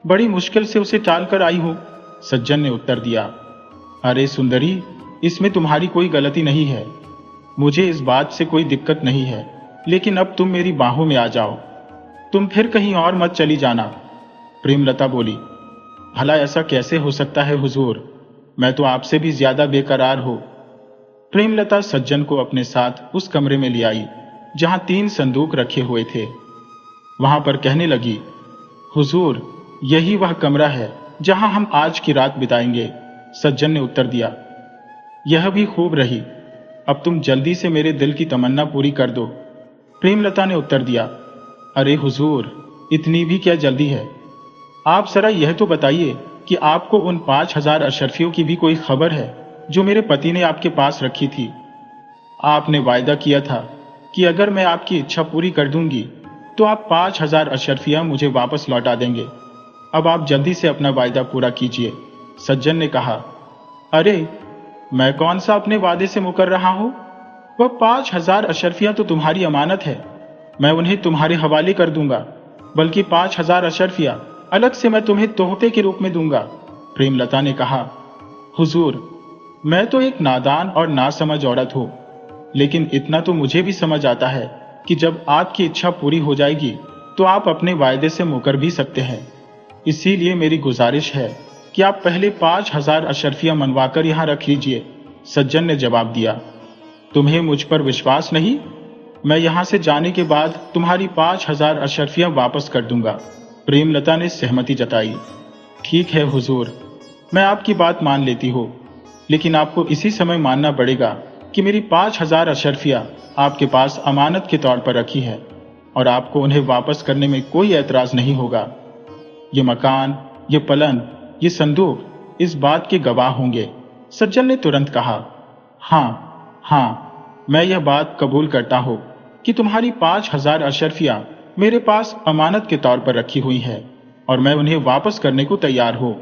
बड़ी मुश्किल से उसे टालकर आई हूं। सज्जन ने उत्तर दिया। अरे सुंदरी, इसमें तुम्हारी कोई गलती नहीं है। मुझे इस बात से कोई दिक्कत नहीं है, लेकिन अब तुम मेरी बाहों में आ जाओ। तुम फिर कहीं और मत चली जाना। प्रेमलता बोली। भला ऐसा कैसे हो सकता है हुजूर? मैं तो आपसे भी ज्यादा बेकरार हो। प्रेमलता सज्जन को अपने साथ उस कमरे में ले आई जहां 3 संदूक रखे हुए थे। वहां पर कहने लगी, हुजूर, यही वह कमरा है जहां हम आज की रात बिताएंगे। सज्जन ने उत्तर दिया। यह भी खूब रही। अब तुम जल्दी से मेरे दिल की तमन्ना पूरी कर दो। प्रेमलता ने उत्तर दिया। अरे हुजूर, इतनी भी क्या जल्दी है? आप जरा यह तो बताइए कि आपको उन 5000 अशरफियों की भी कोई खबर है जो मेरे पति ने आपके पास रखी थी। आपने वायदा किया था कि अगर मैं आपकी इच्छा पूरी कर दूंगी तो आप 5000 अशरफियां मुझे वापस लौटा देंगे। अब आप जल्दी से अपना वायदा पूरा कीजिए। सज्जन ने कहा। अरे, मैं कौन सा अपने वादे से मुकर रहा हूं? वह 5000 अशरफियां तो तुम्हारी अमानत है। मैं उन्हें तुम्हारे हवाले कर दूंगा, बल्कि 5000 अशरफियां अलग से मैं तुम्हें तोहफे के रूप में दूंगा। प्रेमलता ने कहा। हुजूर, मैं तो एक नादान और नासमझ औरत हूं, लेकिन इतना तो मुझे भी समझ आता है कि जब आपकी इच्छा पूरी हो जाएगी तो आप अपने वायदे से मुकर भी सकते हैं। इसीलिए मेरी गुजारिश है कि आप पहले 5000 अशरफियां मनवाकर यहां रख लीजिए। सज्जन ने जवाब दिया। तुम्हें मुझ पर विश्वास नहीं? मैं यहां से जाने के बाद तुम्हारी 5000 अशरफियां वापस कर दूंगा। प्रेमलता ने सहमति जताई। ठीक है हुजूर, मैं आपकी बात मान लेती हूं, लेकिन आपको इसी समय मानना पड़ेगा कि मेरी 5000 अशरफियां आपके पास अमानत के तौर पर रखी है और आपको उन्हें वापस करने में कोई ऐतराज नहीं होगा। ये मकान, ये पलंग, ये संदूक इस बात के गवाह होंगे। सज्जन ने तुरंत कहा। हाँ, मैं यह बात कबूल करता हूं कि तुम्हारी 5000 अशरफियां मेरे पास अमानत के तौर पर रखी हुई है और मैं उन्हें वापस करने को तैयार हूं।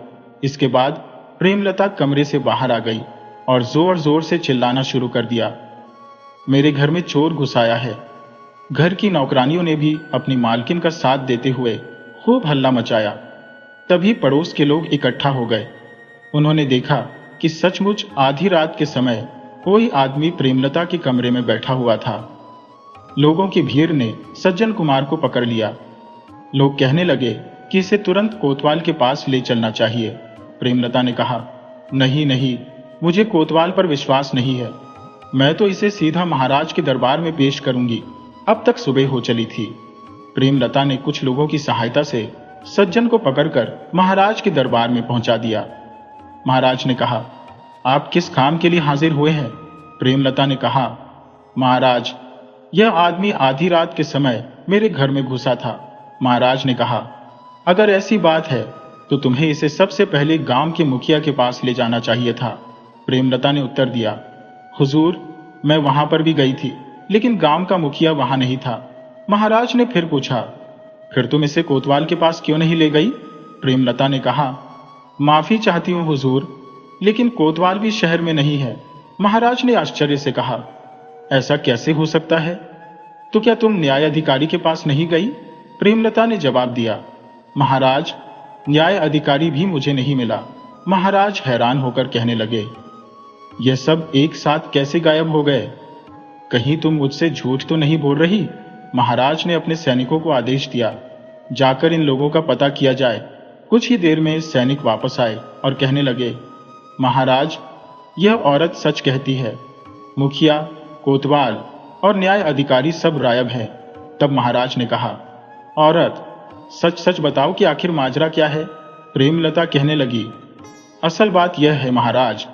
इसके बाद प्रेमलता कमरे से बाहर आ गई और जोर जोर से चिल्लाना शुरू कर दिया। मेरे घर में चोर घुस आया है। घर की नौकरानियों ने भी अपनी मालकिन का साथ देते हुए खूब हल्ला मचाया। तभी पड़ोस के लोग इकट्ठा हो गए। उन्होंने देखा कि सचमुच आधी रात के समय कोई आदमी प्रेमलता के कमरे में बैठा हुआ था। लोगों की भीड़ ने सज्जन कुमार को पकड़ लिया। लोग कहने लगे कि इसे तुरंत कोतवाल के पास ले चलना चाहिए। प्रेमलता ने कहा, नहीं नहीं, मुझे कोतवाल पर विश्वास नहीं है। मैं तो इसे सीधा महाराज के दरबार में पेश करूंगी। अब तक सुबह हो चली थी। प्रेमलता ने कुछ लोगों की सहायता से सज्जन को पकड़कर महाराज के दरबार में पहुंचा दिया। महाराज ने कहा, आप किस काम के लिए हाजिर हुए हैं? प्रेमलता ने कहा, महाराज, यह आदमी आधी रात के समय मेरे घर में घुसा था। महाराज ने कहा, अगर ऐसी बात है तो तुम्हें इसे सबसे पहले गांव के मुखिया के पास ले जाना चाहिए था। प्रेमलता ने उत्तर दिया, हुजूर, मैं वहां पर भी गई थी, लेकिन गांव का मुखिया वहां नहीं था। महाराज ने फिर पूछा, फिर तुम इसे कोतवाल के पास क्यों नहीं ले गई? प्रेमलता ने कहा, माफी चाहती हूं हुजूर, लेकिन कोतवाल भी शहर में नहीं है। महाराज ने आश्चर्य से कहा, ऐसा कैसे हो सकता है? तो क्या तुम न्याय अधिकारी के पास नहीं गई? प्रेमलता ने जवाब दिया, महाराज, न्याय अधिकारी भी मुझे नहीं मिला। महाराज हैरान होकर कहने लगे, यह सब एक साथ कैसे गायब हो गए? कहीं तुम मुझसे झूठ तो नहीं बोल रही? महाराज ने अपने सैनिकों को आदेश दिया, जाकर इन लोगों का पता किया जाए। कुछ ही देर में सैनिक वापस आए और कहने लगे, महाराज, यह औरत सच कहती है। मुखिया, कोतवाल और न्याय अधिकारी सब गायब हैं। तब महाराज ने कहा, औरत, सच सच बताओ कि आखिर माजरा क्या है। प्रेमलता कहने लगी, असल बात यह है महाराज,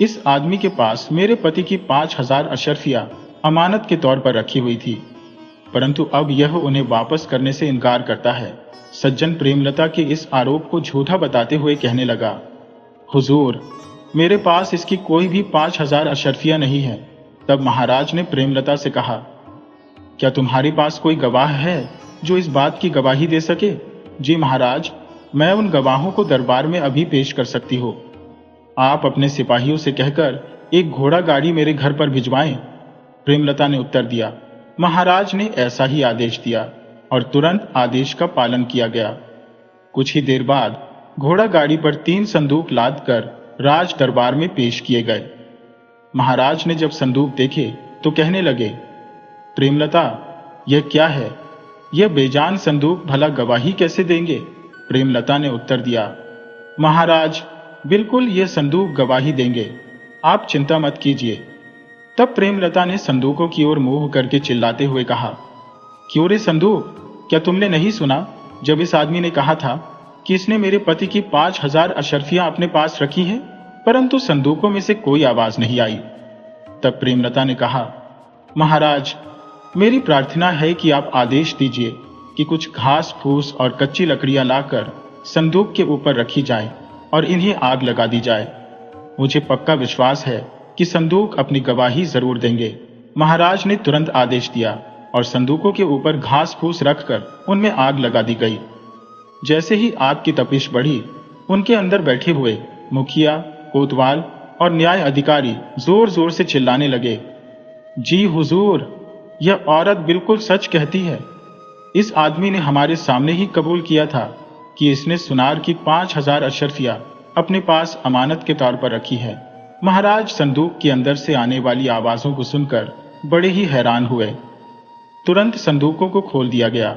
इस आदमी के पास मेरे पति की 5,000 अशर्फिया अमानत के तौर पर रखी हुई थी, परंतु अब यह उन्हें वापस करने से इनकार करता है। सज्जन प्रेमलता के इस आरोप को झूठा बताते हुए कहने लगा, हुजूर, मेरे पास इसकी कोई भी 5,000 अशर्फिया नहीं है। तब महाराज ने प्रेमलता से कहा, क्या तुम्हारे पास कोई गवाह है जो इस बात की गवाही दे सके? जी महाराज, मैं उन गवाहों को दरबार में अभी पेश कर सकती हूँ। आप अपने सिपाहियों से कहकर एक घोड़ा गाड़ी मेरे घर पर भिजवाएं। प्रेमलता ने उत्तर दिया। महाराज ने ऐसा ही आदेश दिया और तुरंत आदेश का पालन किया गया। कुछ ही देर बाद घोड़ा गाड़ी पर 3 संदूक लाद कर राज दरबार में पेश किए गए। महाराज ने जब संदूक देखे तो कहने लगे, प्रेमलता, यह क्या है? यह बेजान संदूक भला गवाही कैसे देंगे? प्रेमलता ने उत्तर दिया, महाराज, बिल्कुल यह संदूक गवाही देंगे, आप चिंता मत कीजिए। तब प्रेमलता ने संदूकों की ओर मुंह करके चिल्लाते हुए कहा, क्यों रे संदूक, क्या तुमने नहीं सुना जब इस आदमी ने कहा था कि इसने मेरे पति की 5,000 अशर्फियां अपने पास रखी हैं, परंतु संदूकों में से कोई आवाज नहीं आई। तब प्रेमलता ने कहा, महाराज, मेरी प्रार्थना है कि आप आदेश दीजिए कि कुछ घास फूस और कच्ची लकड़ियां लाकर संदूक के ऊपर रखी जाए और इन्हें आग लगा दी जाए। मुझे पक्का विश्वास है कि संदूक अपनी गवाही जरूर देंगे। महाराज ने तुरंत आदेश दिया और संदूकों के ऊपर घास फूस रखकर उनमें आग लगा दी गई। जैसे ही आग की तपिश बढ़ी, उनके अंदर बैठे हुए मुखिया, कोतवाल और न्याय अधिकारी जोर जोर से चिल्लाने लगे, जी हुजूर, यह औरत बिल्कुल सच कहती है। इस आदमी ने हमारे सामने ही कबूल किया था कि इसने सुनार की 5,000 अशर्फिया अपने पास अमानत के तौर पर रखी है। महाराज संदूक के अंदर से आने वाली आवाजों को सुनकर बड़े ही हैरान हुए। तुरंत संदूकों को खोल दिया गया।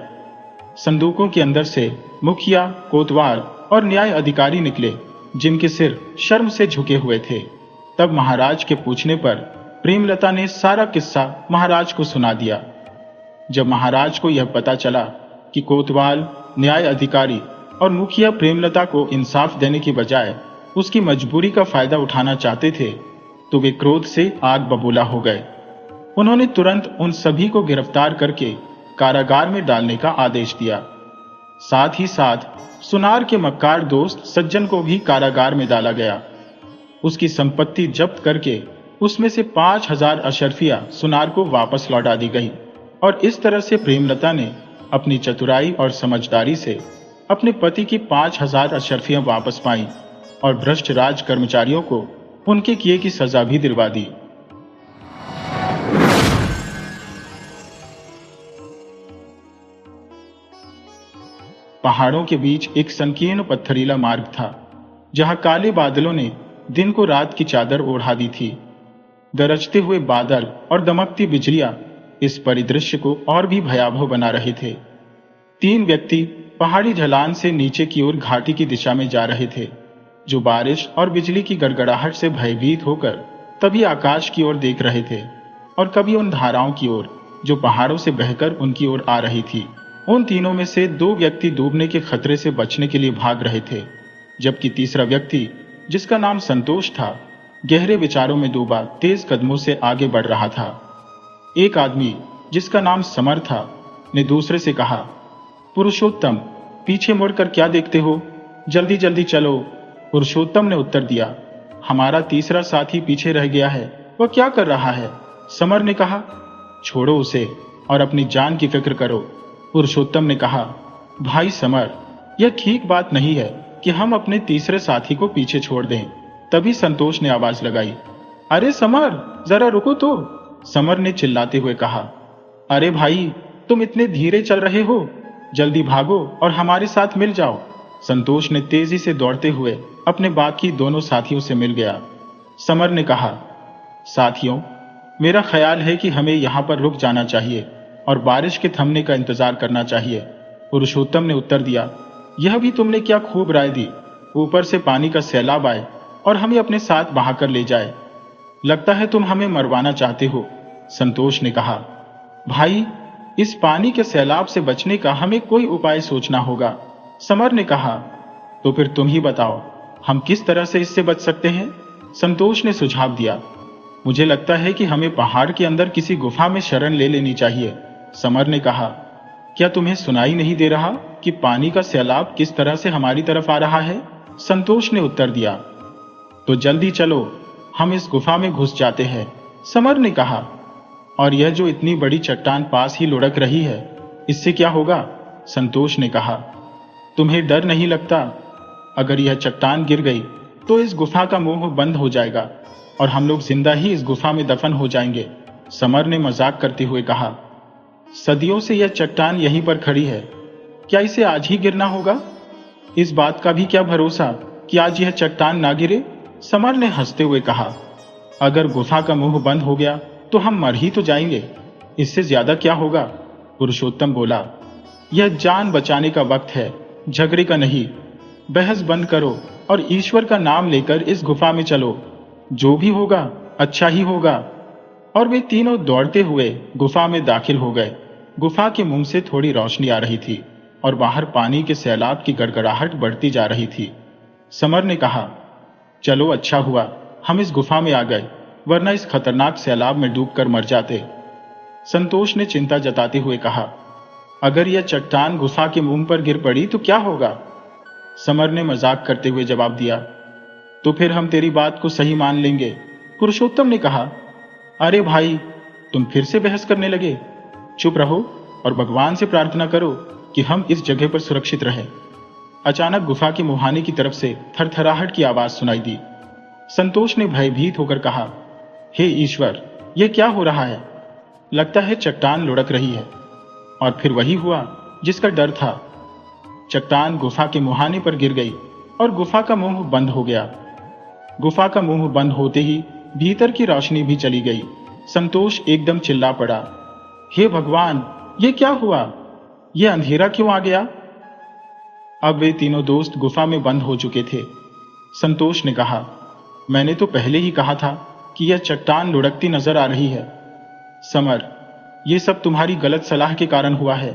संदूकों के अंदर से मुखिया, कोतवाल और न्याय अधिकारी निकले, जिनके सिर शर्म से झुके हुए थे। तब महाराज के पूछने पर प्रेमलता ने सारा किस्सा महाराज को सुना दिया। जब महाराज को यह पता चला कि कोतवाल, न्याय अधिकारी और मुखिया प्रेमलता को इंसाफ देने की बजाय उसकी मजबूरी का फायदा उठाना चाहते थे, तो वे क्रोध से आग बबूला हो गए। उन्होंने तुरंत उन सभी को गिरफ्तार करके कारागार में डालने का आदेश दिया। साथ ही साथ सुनार के मक्कार दोस्त सज्जन को भी कारागार में डाला गया। उसकी संपत्ति जब्त करके उसमें से 5,000 अशर्फिया सुनार को वापस लौटा दी गई और इस तरह से प्रेमलता ने अपनी चतुराई और समझदारी से अपने पति की 5,000 अशर्फियां वापस पाई और भ्रष्ट राज कर्मचारियों को उनके किए की सजा भी दिलवा दी। पहाड़ों के बीच एक संकीर्ण पत्थरीला मार्ग था, जहां काले बादलों ने दिन को रात की चादर ओढ़ा दी थी। गरजते हुए बादल और दमकती बिजलियां इस परिदृश्य को और भी भयावह बना रहे थे। 3 व्यक्ति पहाड़ी ढलान से नीचे की ओर घाटी की दिशा में जा रहे थे, जो बारिश और बिजली की गड़गड़ाहट से भयभीत होकर तभी आकाश की ओर देख रहे थे और कभी उन धाराओं की ओर जो पहाड़ों से बहकर उनकी ओर आ रही थी। उन तीनों में से 2 व्यक्ति डूबने के खतरे से बचने के लिए भाग रहे थे, जबकि तीसरा व्यक्ति, जिसका नाम संतोष था, गहरे विचारों में डूबा तेज कदमों से आगे बढ़ रहा था। एक आदमी, जिसका नाम समर था, ने दूसरे से कहा, पुरुषोत्तम, पीछे मुड़कर क्या देखते हो? जल्दी जल्दी चलो। पुरुषोत्तम ने उत्तर दिया, हमारा तीसरा साथी पीछे रह गया है, वह क्या कर रहा है? समर ने कहा, छोड़ो उसे और अपनी जान की फिक्र करो। पुरुषोत्तम ने कहा, भाई समर, यह ठीक बात नहीं है कि हम अपने तीसरे साथी को पीछे छोड़ दें। तभी संतोष ने आवाज लगाई, अरे समर, जरा रुको तो। समर ने चिल्लाते हुए कहा, अरे भाई, तुम इतने धीरे चल रहे हो, जल्दी भागो और हमारे साथ मिल जाओ। संतोष ने तेजी से दौड़ते हुए अपने बाकी दोनों साथियों से मिल गया। समर ने कहा, साथियों, मेरा ख्याल है कि हमें यहां पर रुक जाना चाहिए और बारिश के थमने का इंतजार करना चाहिए। पुरुषोत्तम ने उत्तर दिया, यह भी तुमने क्या खूब राय दी। ऊपर से पानी का सैलाब आए और हमें अपने साथ बहाकर ले जाए लगता है तुम हमें मरवाना चाहते हो, संतोष ने कहा। भाई, इस पानी के सैलाब से बचने का हमें कोई उपाय सोचना होगा, समर ने कहा। तो फिर तुम ही बताओ, हम किस तरह से इससे बच सकते हैं, संतोष ने सुझाव दिया। मुझे लगता है कि हमें पहाड़ के अंदर किसी गुफा में शरण ले लेनी चाहिए, समर ने कहा। क्या तुम्हें सुनाई नहीं दे रहा कि पानी का सैलाब किस तरह से हमारी तरफ आ रहा है, संतोष ने उत्तर दिया। तो जल्दी चलो, हम इस गुफा में घुस जाते हैं, समर ने कहा। और यह जो इतनी बड़ी चट्टान पास ही लुढ़क रही है, इससे क्या होगा, संतोष ने कहा। तुम्हें डर नहीं लगता? अगर यह चट्टान गिर गई तो इस गुफा का मुंह बंद हो जाएगा और हम लोग जिंदा ही इस गुफा में दफन हो जाएंगे, समर ने मजाक करते हुए कहा। सदियों से यह चट्टान यहीं पर खड़ी है, क्या इसे आज ही गिरना होगा? इस बात का भी क्या भरोसा कि आज यह चट्टान ना गिरे, समर ने हंसते हुए कहा। अगर गुफा का मुंह बंद हो गया तो हम मर ही तो जाएंगे, इससे ज्यादा क्या होगा, पुरुषोत्तम बोला। यह जान बचाने का वक्त है, झगड़े का नहीं। बहस बंद करो और ईश्वर का नाम लेकर इस गुफा में चलो, जो भी होगा अच्छा ही होगा। और वे तीनों दौड़ते हुए गुफा में दाखिल हो गए। गुफा के मुंह से थोड़ी रोशनी आ रही थी और बाहर पानी के सैलाब की गड़गड़ाहट बढ़ती जा रही थी। समर ने कहा, चलो अच्छा हुआ हम इस गुफा में आ गए, वरना इस खतरनाक सैलाब में डूबकर मर जाते। संतोष ने चिंता जताते हुए कहा, अगर यह चट्टान गुफा के मुंह पर गिर पड़ी तो क्या होगा? समर ने मजाक करते हुए जवाब दिया, तो फिर हम तेरी बात को सही मान लेंगे, पुरुषोत्तम ने कहा। अरे भाई, तुम फिर से बहस करने लगे, चुप रहो और भगवान से प्रार्थना करो कि हम इस जगह पर सुरक्षित रहें। अचानक गुफा के मुहाने की तरफ से थरथराहट की आवाज सुनाई दी। संतोष ने भयभीत होकर कहा, हे ईश्वर, यह क्या हो रहा है? लगता है चट्टान लुढ़क रही है। और फिर वही हुआ जिसका डर था। चट्टान गुफा के मुहाने पर गिर गई और गुफा का मुंह बंद हो गया। गुफा का मुंह बंद होते ही भीतर की रोशनी भी चली गई। संतोष एकदम चिल्ला पड़ा, हे भगवान, ये क्या हुआ? ये अंधेरा क्यों आ गया? अब वे तीनों दोस्त गुफा में बंद हो चुके थे। संतोष ने कहा, मैंने तो पहले ही कहा था कि यह चट्टान लुढ़कती नजर आ रही है। समर, ये सब तुम्हारी गलत सलाह के कारण हुआ है।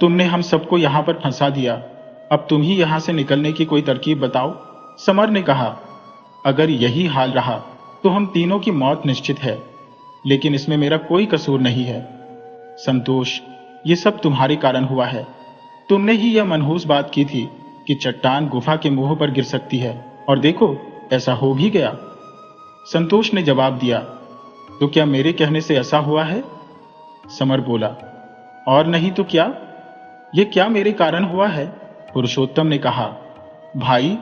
तुमने हम सबको यहां पर फंसा दिया। अब तुम ही यहां से निकलने की कोई तरकीब बताओ, समर ने कहा। अगर यही हाल रहा तो हम तीनों की मौत निश्चित है, लेकिन इसमें मेरा कोई कसूर नहीं है। संतोष, ये सब तुम्हारे कारण हुआ है। तुमने ही यह मनहूस बात की थी कि चट्टान गुफा के मुंह पर गिर सकती है, और देखो ऐसा हो भी गया। संतोष ने जवाब दिया, तो क्या मेरे कहने से ऐसा हुआ है? समर बोला, और नहीं तो क्या, ये क्या मेरे कारण हुआ है? पुरुषोत्तम ने कहा, भाई,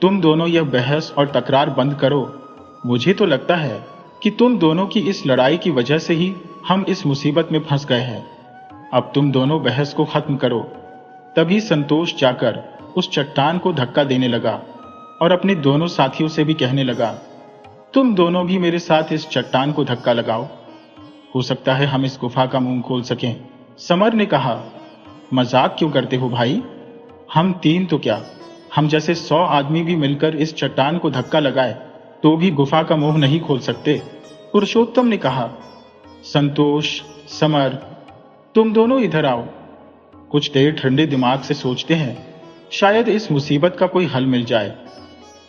तुम दोनों यह बहस और तकरार बंद करो। मुझे तो लगता है कि तुम दोनों की इस लड़ाई की वजह से ही हम इस मुसीबत में फंस गए हैं। अब तुम दोनों बहस को खत्म करो। तभी संतोष जाकर उस चट्टान को धक्का देने लगा और अपने दोनों साथियों से भी कहने लगा, तुम दोनों भी मेरे साथ इस चट्टान को धक्का लगाओ, हो सकता है हम इस गुफा का मुंह खोल सकें। समर ने कहा, मजाक क्यों करते हो भाई? हम तीन तो क्या, हम जैसे 100 आदमी भी मिलकर इस चट्टान को धक्का लगाए तो भी गुफा का मुंह नहीं खोल सकते, पुरुषोत्तम ने कहा। संतोष, समर, तुम दोनों इधर आओ। कुछ देर ठंडे दिमाग से सोचते हैं, शायद इस मुसीबत का कोई हल मिल जाए।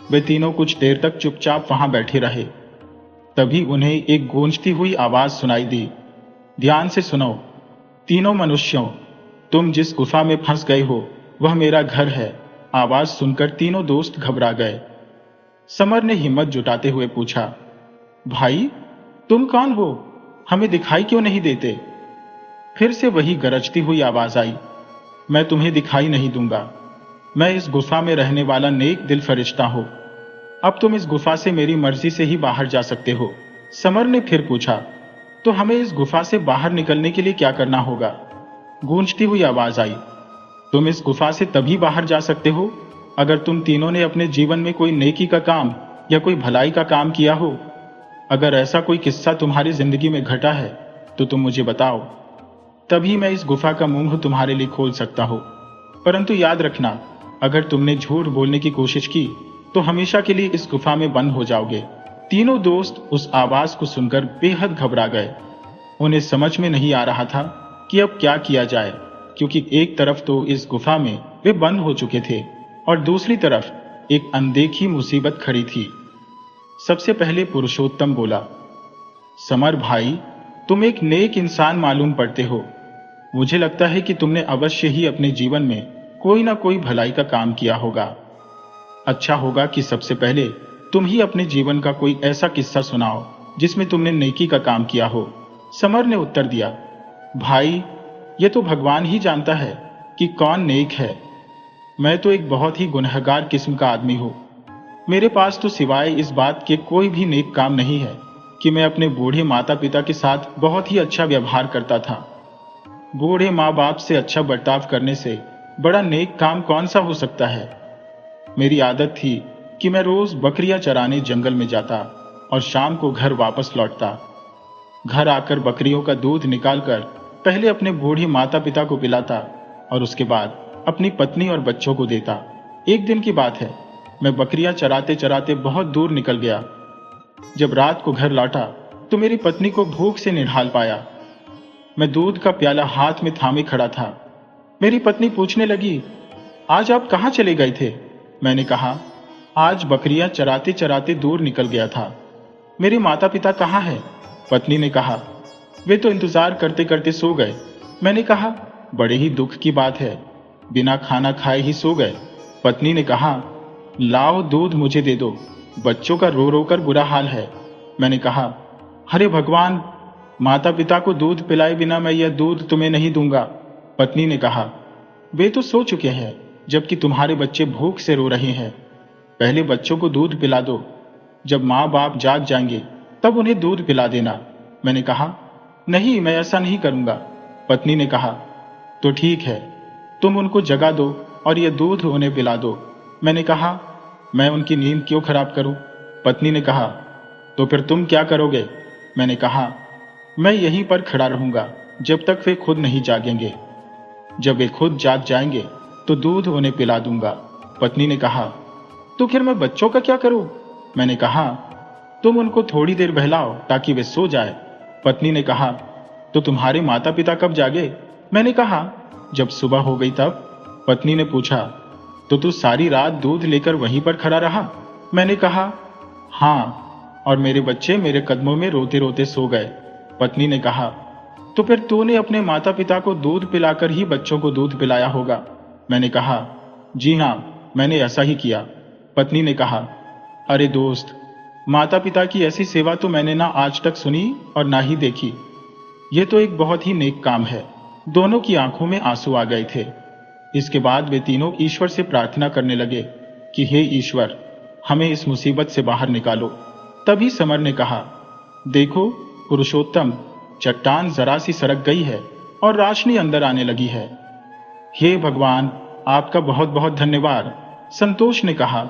वे तीनों कुछ देर तक चुपचाप वहां बैठे रहे। तभी उन्हें एक गूंजती हुई आवाज सुनाई दी। ध्यान से सुनो, तीनों मनुष्यों, तुम जिस गुफा में फंस गए हो वह मेरा घर है। आवाज सुनकर तीनों दोस्त घबरा गए। समर ने हिम्मत जुटाते हुए पूछा, भाई, तुम कौन हो? हमें दिखाई क्यों नहीं देते? फिर से वही गरजती हुई आवाज आई, मैं तुम्हें दिखाई नहीं दूंगा। मैं इस गुफा में रहने वाला नेक दिल फरिश्ता हूं। अब तुम इस गुफा से मेरी मर्जी से ही बाहर जा सकते हो। समर ने फिर पूछा, तो हमें इस गुफा से बाहर निकलने के लिए क्या करना होगा? गूंजती हुई आवाज आई, तुम इस गुफा से तभी बाहर जा सकते हो अगर तुम तीनों ने अपने जीवन में कोई नेकी का काम या कोई भलाई का काम किया हो। अगर ऐसा कोई किस्सा तुम्हारी जिंदगी में घटा है तो तुम मुझे बताओ, तभी मैं इस गुफा का मुंह तुम्हारे लिए खोल सकता हूं। परंतु याद रखना, अगर तुमने झूठ बोलने की कोशिश की तो हमेशा के लिए इस गुफा में बंद हो जाओगे। तीनों दोस्त उस आवाज को सुनकर बेहद घबरा गए। उन्हें समझ में नहीं आ रहा था कि अब क्या किया जाए, क्योंकि एक तरफ तो इस गुफा में वे बंद हो चुके थे और दूसरी तरफ एक अनदेखी मुसीबत खड़ी थी। सबसे पहले पुरुषोत्तम बोला, समर भाई, तुम एक नेक इंसान मालूम पड़ते हो। मुझे लगता है कि तुमने अवश्य ही अपने जीवन में कोई ना कोई भलाई का काम किया होगा। अच्छा होगा कि सबसे पहले तुम ही अपने जीवन का कोई ऐसा किस्सा सुनाओ जिसमें तुमने नेकी का काम किया हो। समर ने उत्तर दिया, भाई, ये तो भगवान ही जानता है कि कौन नेक है। मैं तो एक बहुत ही गुनहगार किस्म का आदमी हूं। मेरे पास तो सिवाय इस बात के कोई भी नेक काम नहीं है कि मैं अपने बूढ़े माता पिता के साथ बहुत ही अच्छा व्यवहार करता था। बूढ़े माँ बाप से अच्छा बर्ताव करने से बड़ा नेक काम कौन सा हो सकता है। मेरी आदत थी कि मैं रोज बकरियां चराने जंगल में जाता और शाम को घर वापस लौटता। घर आकर बकरियों का दूध निकालकर पहले अपने बूढ़े माता पिता को पिलाता और उसके बाद अपनी पत्नी और बच्चों को देता। एक दिन की बात है, मैं बकरियां चराते चराते बहुत दूर निकल गया। जब रात को घर लौटा तो मेरी पत्नी को भूख से निढाल पाया। मैं दूध का प्याला हाथ में थामे खड़ा था। मेरी पत्नी पूछने लगी, आज आप कहाँ चले गए थे? मैंने कहा, आज बकरियां चराते चराते दूर निकल गया था। मेरे माता पिता कहाँ हैं? पत्नी ने कहा, वे तो इंतजार करते करते सो गए। मैंने कहा, बड़े ही दुख की बात है, बिना खाना खाए ही सो गए। पत्नी ने कहा, लाओ दूध मुझे दे दो, बच्चों का रो रो कर बुरा हाल है। मैंने कहा, अरे भगवान, माता पिता को दूध पिलाए बिना मैं यह दूध तुम्हें नहीं दूंगा। पत्नी ने कहा, वे तो सो चुके हैं, जबकि तुम्हारे बच्चे भूख से रो रहे हैं। पहले बच्चों को दूध पिला दो, जब माँ बाप जाग जाएंगे तब उन्हें दूध पिला देना। मैंने कहा, नहीं, मैं ऐसा नहीं करूंगा। पत्नी ने कहा, तो ठीक है, तुम उनको जगा दो और यह दूध उन्हें पिला दो। मैंने कहा, मैं उनकी नींद क्यों खराब करूं? पत्नी ने कहा, तो फिर तुम क्या करोगे? मैंने कहा, मैं यहीं पर खड़ा रहूंगा जब तक वे खुद नहीं जागेंगे। जब वे खुद जाग जाएंगे तो दूध उन्हें पिला दूंगा। पत्नी ने कहा, तो फिर मैं बच्चों का क्या करूं? मैंने कहा, तुम उनको थोड़ी देर बहलाओ ताकि वे सो जाए। पत्नी ने कहा, तो तुम्हारे माता पिता कब जागे? मैंने कहा, जब सुबह हो गई तब। पत्नी ने पूछा, तो तू सारी रात दूध लेकर वहीं पर खड़ा रहा? मैंने कहा, हाँ, और मेरे बच्चे मेरे कदमों में रोते रोते सो गए। पत्नी ने कहा, तो फिर तूने अपने माता पिता को दूध पिलाकर ही बच्चों को दूध पिलाया होगा। मैंने कहा, जी हाँ, मैंने ऐसा ही किया। पत्नी ने कहा, अरे दोस्त, माता पिता की ऐसी सेवा तो मैंने ना आज तक सुनी और ना ही देखी। यह तो एक बहुत ही नेक काम है। दोनों की आंखों में आंसू आ गए थे। इसके बाद वे तीनों ईश्वर से प्रार्थना करने लगे कि हे ईश्वर, हमें इस मुसीबत से बाहर निकालो। तभी समर ने कहा, देखो पुरुषोत्तम, चट्टान जरा सी सरक गई है और रोशनी अंदर आने लगी है। हे भगवान, आपका बहुत बहुत धन्यवाद। संतोष ने कहा,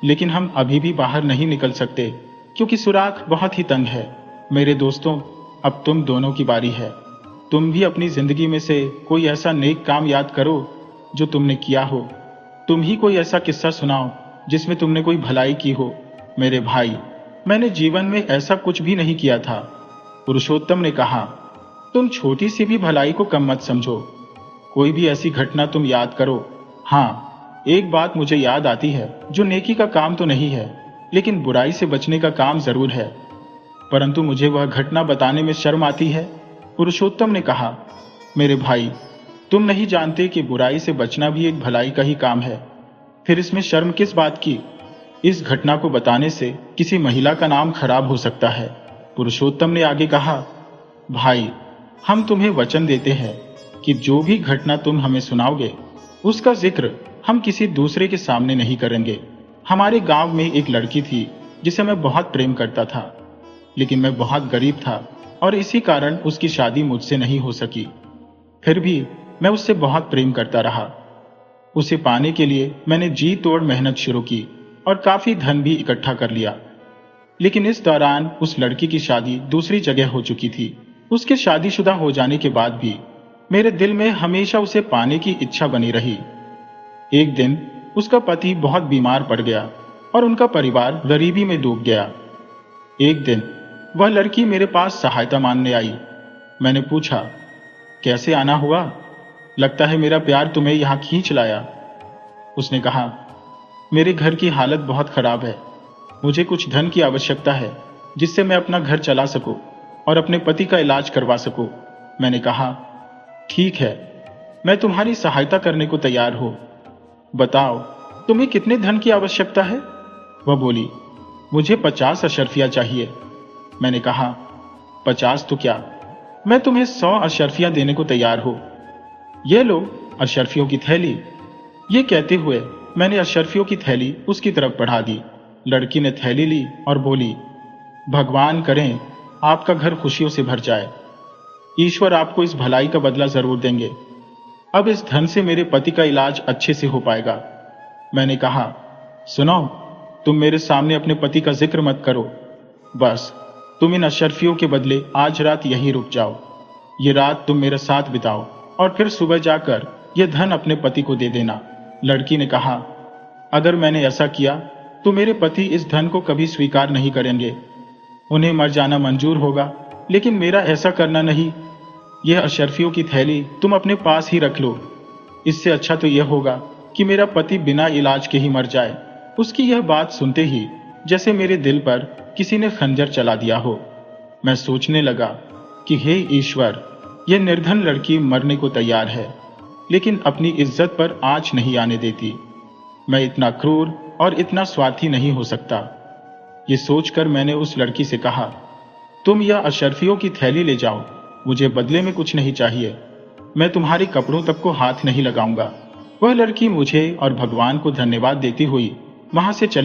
लेकिन हम अभी भी बाहर नहीं निकल सकते क्योंकि सुराख बहुत ही तंग है। मेरे दोस्तों, अब तुम दोनों की बारी है। तुम भी अपनी जिंदगी में से कोई ऐसा नेक काम याद करो जो तुमने किया हो। तुम ही कोई ऐसा किस्सा सुनाओ जिसमें तुमने कोई भलाई की हो। मेरे भाई, मैंने जीवन में ऐसा कुछ भी नहीं किया था। पुरुषोत्तम ने कहा, तुम छोटी सी भी भलाई को कम मत समझो। कोई भी ऐसी घटना तुम याद करो। हाँ, एक बात मुझे याद आती है जो नेकी का काम तो नहीं है, लेकिन बुराई से बचने का काम जरूर है, परंतु मुझे वह घटना बताने में शर्म आती है। पुरुषोत्तम ने कहा, मेरे भाई, तुम नहीं जानते कि बुराई से बचना भी एक भलाई का ही काम है, फिर इसमें शर्म किस बात की? इस घटना को बताने से किसी महिला का नाम खराब हो सकता है। पुरुषोत्तम ने आगे कहा, भाई, हम तुम्हें वचन देते हैं कि जो भी घटना तुम हमें सुनाओगे उसका जिक्र हम किसी दूसरे के सामने नहीं करेंगे। हमारे गांव में एक लड़की थी जिसे मैं बहुत प्रेम करता था, लेकिन मैं बहुत गरीब था और इसी कारण उसकी शादी मुझसे नहीं हो सकी। फिर भी मैं उससे बहुत प्रेम करता रहा। उसे पाने के लिए मैंने जी तोड़ मेहनत शुरू की और काफी धन भी इकट्ठा कर लिया, लेकिन इस दौरान उस लड़की की शादी दूसरी जगह हो चुकी थी। उसके शादीशुदा हो जाने के बाद भी मेरे दिल में हमेशा उसे पाने की इच्छा बनी रही। एक दिन उसका पति बहुत बीमार पड़ गया और उनका परिवार गरीबी में डूब गया। एक दिन वह लड़की मेरे पास सहायता मांगने आई। मैंने पूछा, कैसे आना हुआ? लगता है मेरा प्यार तुम्हें यहाँ खींच लाया। उसने कहा, मेरे घर की हालत बहुत खराब है। मुझे कुछ धन की आवश्यकता है जिससे मैं अपना घर चला सकूं और अपने पति का इलाज करवा सकूं। मैंने कहा, ठीक है, मैं तुम्हारी सहायता करने को तैयार हूं। बताओ, तुम्हें कितने धन की आवश्यकता है? वह बोली, मुझे 50 अशर्फिया चाहिए। मैंने कहा, 50 तो क्या, मैं तुम्हें 100 अशर्फिया देने को तैयार हूं। ये लो अशर्फियों की थैली। ये कहते हुए मैंने अशर्फियों की थैली उसकी तरफ बढ़ा दी। लड़की ने थैली ली और बोली, भगवान करें आपका घर खुशियों से भर जाए। ईश्वर आपको इस भलाई का बदला जरूर देंगे। अब इस धन से मेरे पति का इलाज अच्छे से हो पाएगा। मैंने कहा, सुनो, तुम मेरे सामने अपने पति का जिक्र मत करो। बस तुम इन अशर्फियों के बदले आज रात यहीं रुक जाओ। ये रात तुम मेरे साथ बिताओ और फिर सुबह जाकर यह धन अपने पति को दे देना। लड़की ने कहा, अगर मैंने ऐसा किया तो मेरे पति इस धन को कभी स्वीकार नहीं करेंगे। उन्हें मर जाना मंजूर होगा, लेकिन मेरा ऐसा करना नहीं। यह अशर्फियों की थैली तुम अपने पास ही रख लो। इससे अच्छा तो यह होगा कि मेरा पति बिना इलाज के ही मर जाए। उसकी यह बात सुनते ही जैसे मेरे दिल पर किसी ने खंजर चला दिया हो। मैं सोचने लगा कि हे ईश्वर, यह निर्धन लड़की मरने को तैयार है, लेकिन अपनी इज्जत पर आंच नहीं आने देती। मैं इतना क्रूर और इतना स्वार्थी नहीं हो सकता। ये सोचकर मैंने उस लड़की से कहा, तुम यह अशर्फियों की थैली ले जाओ, मुझे बदले में कुछ नहीं चाहिए। मैं तुम्हारे कपड़ों तक को हाथ नहीं लगाऊंगा। वह लड़की मुझे और भगवान को धन्यवाद देती हुई वहां से चली